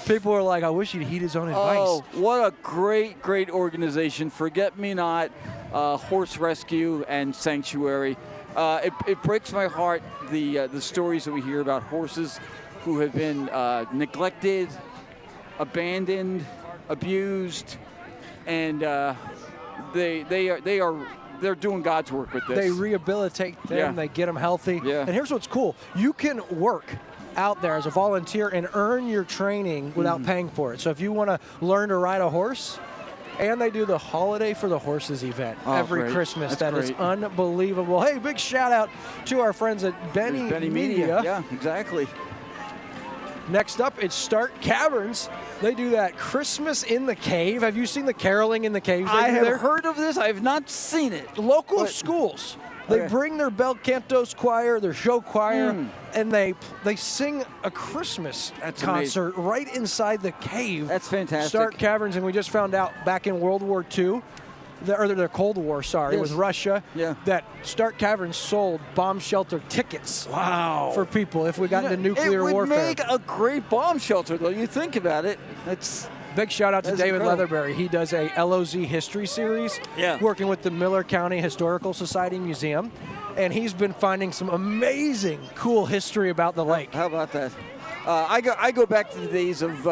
People were like, I wish he'd heed his own advice. Oh, what a great organization. Forget Me Not, Horse Rescue, and Sanctuary. It breaks my heart, the stories that we hear about horses who have been neglected, abandoned, abused, and they're doing God's work with this. They rehabilitate them. They get them healthy. Yeah. And here's what's cool. You can work out there as a volunteer and earn your training without paying for it. So if you want to learn to ride a horse, and they do the Holiday for the Horses event every Christmas. That is unbelievable. Hey, big shout out to our friends at Benny Media. Yeah, exactly. Next up, it's Start Caverns. They do that Christmas in the Cave. Have you seen the caroling in the caves? I have heard of this. I have not seen it. Local schools. They bring their bel cantos choir, their show choir, and they sing a Christmas concert right inside the cave. That's fantastic. Start Caverns, and we just found out back in World War II, the Cold War, with Russia, that Start Caverns sold bomb shelter tickets for people if we got into nuclear warfare. It would make a great bomb shelter, though. You think about it. Big shout out to David Leatherberry. He does a LOZ history series working with the Miller County Historical Society Museum. And he's been finding some amazing, cool history about the lake. How about that? I go back to the days of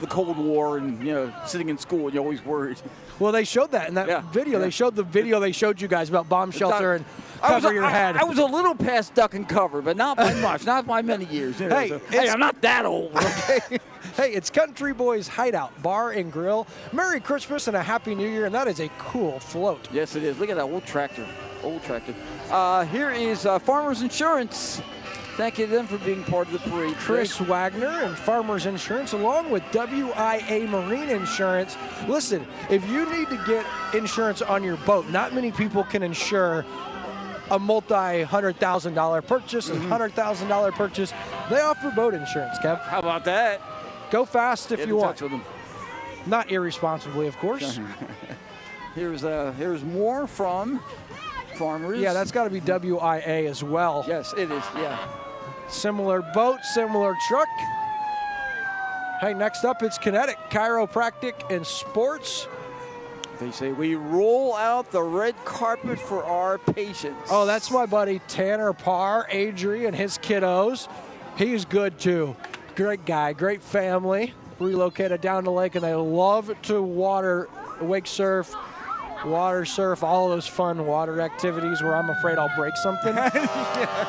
the Cold War and, sitting in school and you're always worried. Well, they showed that in that video. Yeah. They showed the video they showed you guys about bomb shelter and cover your head. I was a little past duck and cover, but not by much, not by many years. Hey, I'm not that old, okay? Hey, it's Country Boys Hideout Bar and Grill. Merry Christmas and a Happy New Year, and that is a cool float. Yes, it is. Look at that old tractor. Here is Farmers Insurance. Thank you to them for being part of the parade. Chris Wagner and Farmers Insurance, along with WIA Marine Insurance. Listen, if you need to get insurance on your boat, not many people can insure a multi-$100,000 purchase, a $100,000 purchase. They offer boat insurance, Kev. How about that? Go fast if you want. With them. Not irresponsibly, of course. Here's more from Farmers. Yeah, that's got to be WIA as well. Yes, it is, yeah. Similar boat, similar truck. Hey, next up, it's Kinetic Chiropractic and Sports. They say we roll out the red carpet for our patients. Oh, that's my buddy Tanner Parr, Adri, and his kiddos. He's good, too. Great guy, great family. Relocated down the lake, and they love to wake surf, water surf, all those fun water activities where I'm afraid I'll break something.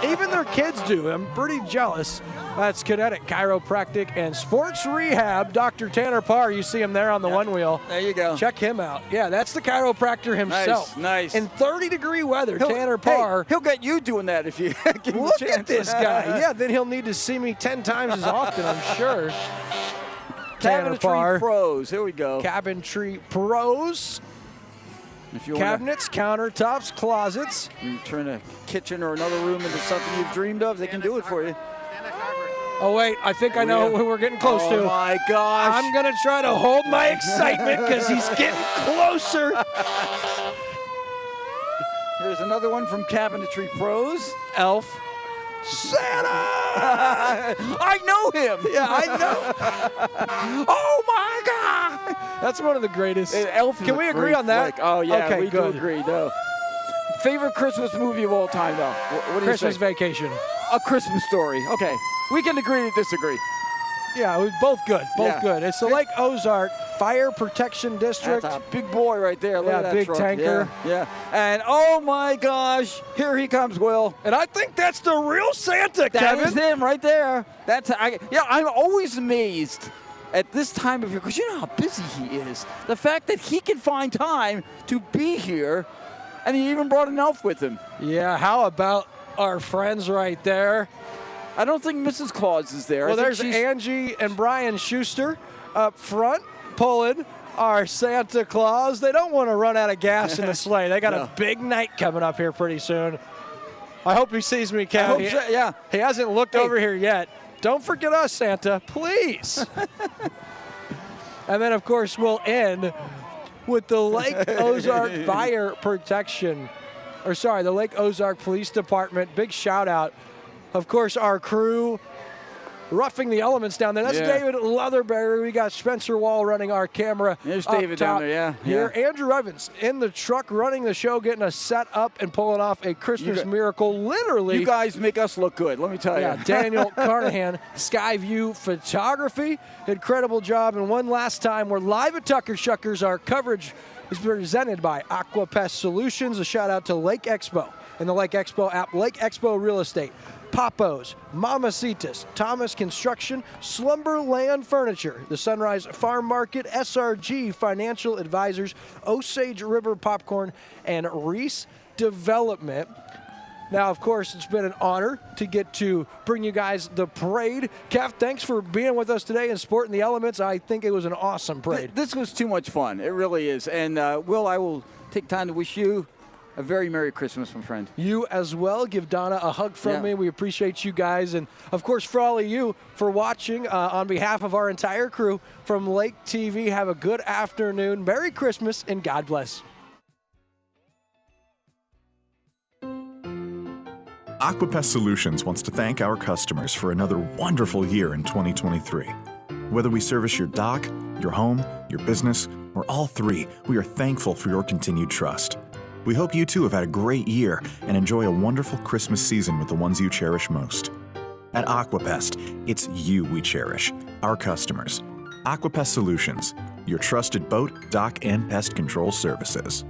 Even their kids do. I'm pretty jealous. That's Kinetic Chiropractic and Sports Rehab. Dr. Tanner Parr, you see him there on the one wheel. There you go. Check him out. Yeah, that's the chiropractor himself. Nice. In 30-degree weather, Tanner Parr. He'll get you doing that if you give him Look a chance. at this guy. Yeah, then he'll need to see me 10 times as often, I'm sure. Cabinetry Pros. Here we go. Cabinetry Pros. If you Cabinets, countertops, closets. You turn a kitchen or another room into something you've dreamed of, they can do it for you. Oh, wait, I think I know who we're getting close to. Oh, my gosh. I'm going to try to hold my excitement because he's getting closer. Here's another one from Cabinetry Pros. Elf. Santa! I know him. Yeah, I know. Oh, my God. That's one of the greatest. Elf Can we agree on that? Flick. Oh, yeah, okay, we do agree, no. Favorite Christmas movie of all time, though? What do you Christmas say? Vacation. A Christmas Story. Okay. We can agree to disagree. Yeah, we're both good. Both good. It's the Lake Ozark Fire Protection District. That's a big boy right there. Look at that big truck. tanker. Yeah. And oh my gosh, here he comes, Will. And I think that's the real Santa, Kevin. That is him right there. I'm always amazed at this time of year because you know how busy he is. The fact that he can find time to be here, and he even brought an elf with him. Yeah. How about our friends right there? I don't think Mrs. Claus is there. Well, there's Angie and Brian Schuster up front pulling our Santa Claus. They don't want to run out of gas in the sleigh. They got a big night coming up here pretty soon. I hope he sees me, Kevin. He hasn't looked over here yet. Don't forget us, Santa, please. And then, of course, we'll end with the Lake Ozark Fire Protection. The Lake Ozark Police Department. Big shout out. Of course, our crew roughing the elements down there. That's David Leatherberry. We got Spencer Wall running our camera. There's David down there, Here, Andrew Evans in the truck running the show, getting us set up and pulling off a Christmas miracle. Literally. You guys make us look good, let me tell you. Daniel Carnahan, Skyview Photography. Incredible job. And one last time, we're live at Tucker Shuckers. Our coverage is presented by Aquapest Solutions. A shout out to Lake Expo and the Lake Expo app, Lake Expo Real Estate. Pappo's, Mammacita, Thomas Construction, Slumberland Furniture, the Sunrise Farm Market, SRG Financial Advisors, Osage River Popcorn, and Reese Development. Now, of course, it's been an honor to get to bring you guys the parade. Kev, thanks for being with us today and sporting the elements. I think it was an awesome parade. This was too much fun. It really is. And, Will, I will take time to wish you a very Merry Christmas, my friend. You as well. Give Donna a hug from me. We appreciate you guys. And, of course, for all of you for watching, on behalf of our entire crew from Lake TV, have a good afternoon. Merry Christmas and God bless. Aquapest Solutions wants to thank our customers for another wonderful year in 2023. Whether we service your dock, your home, your business, or all three, we are thankful for your continued trust. We hope you too have had a great year and enjoy a wonderful Christmas season with the ones you cherish most. At Aquapest, it's you we cherish, our customers. Aquapest Solutions, your trusted boat, dock, and pest control services.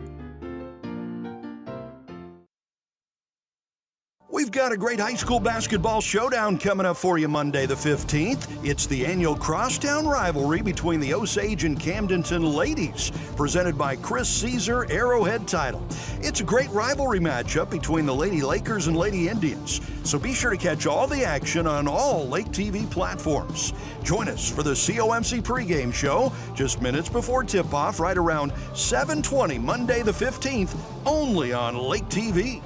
We've got a great high school basketball showdown coming up for you Monday the 15th. It's the annual Crosstown rivalry between the Osage and Camdenton ladies, presented by Chris Caesar Arrowhead Title. It's a great rivalry matchup between the Lady Lakers and Lady Indians, so be sure to catch all the action on all Lake TV platforms. Join us for the COMC pregame show just minutes before tip-off, right around 7:20 Monday the 15th, only on Lake TV.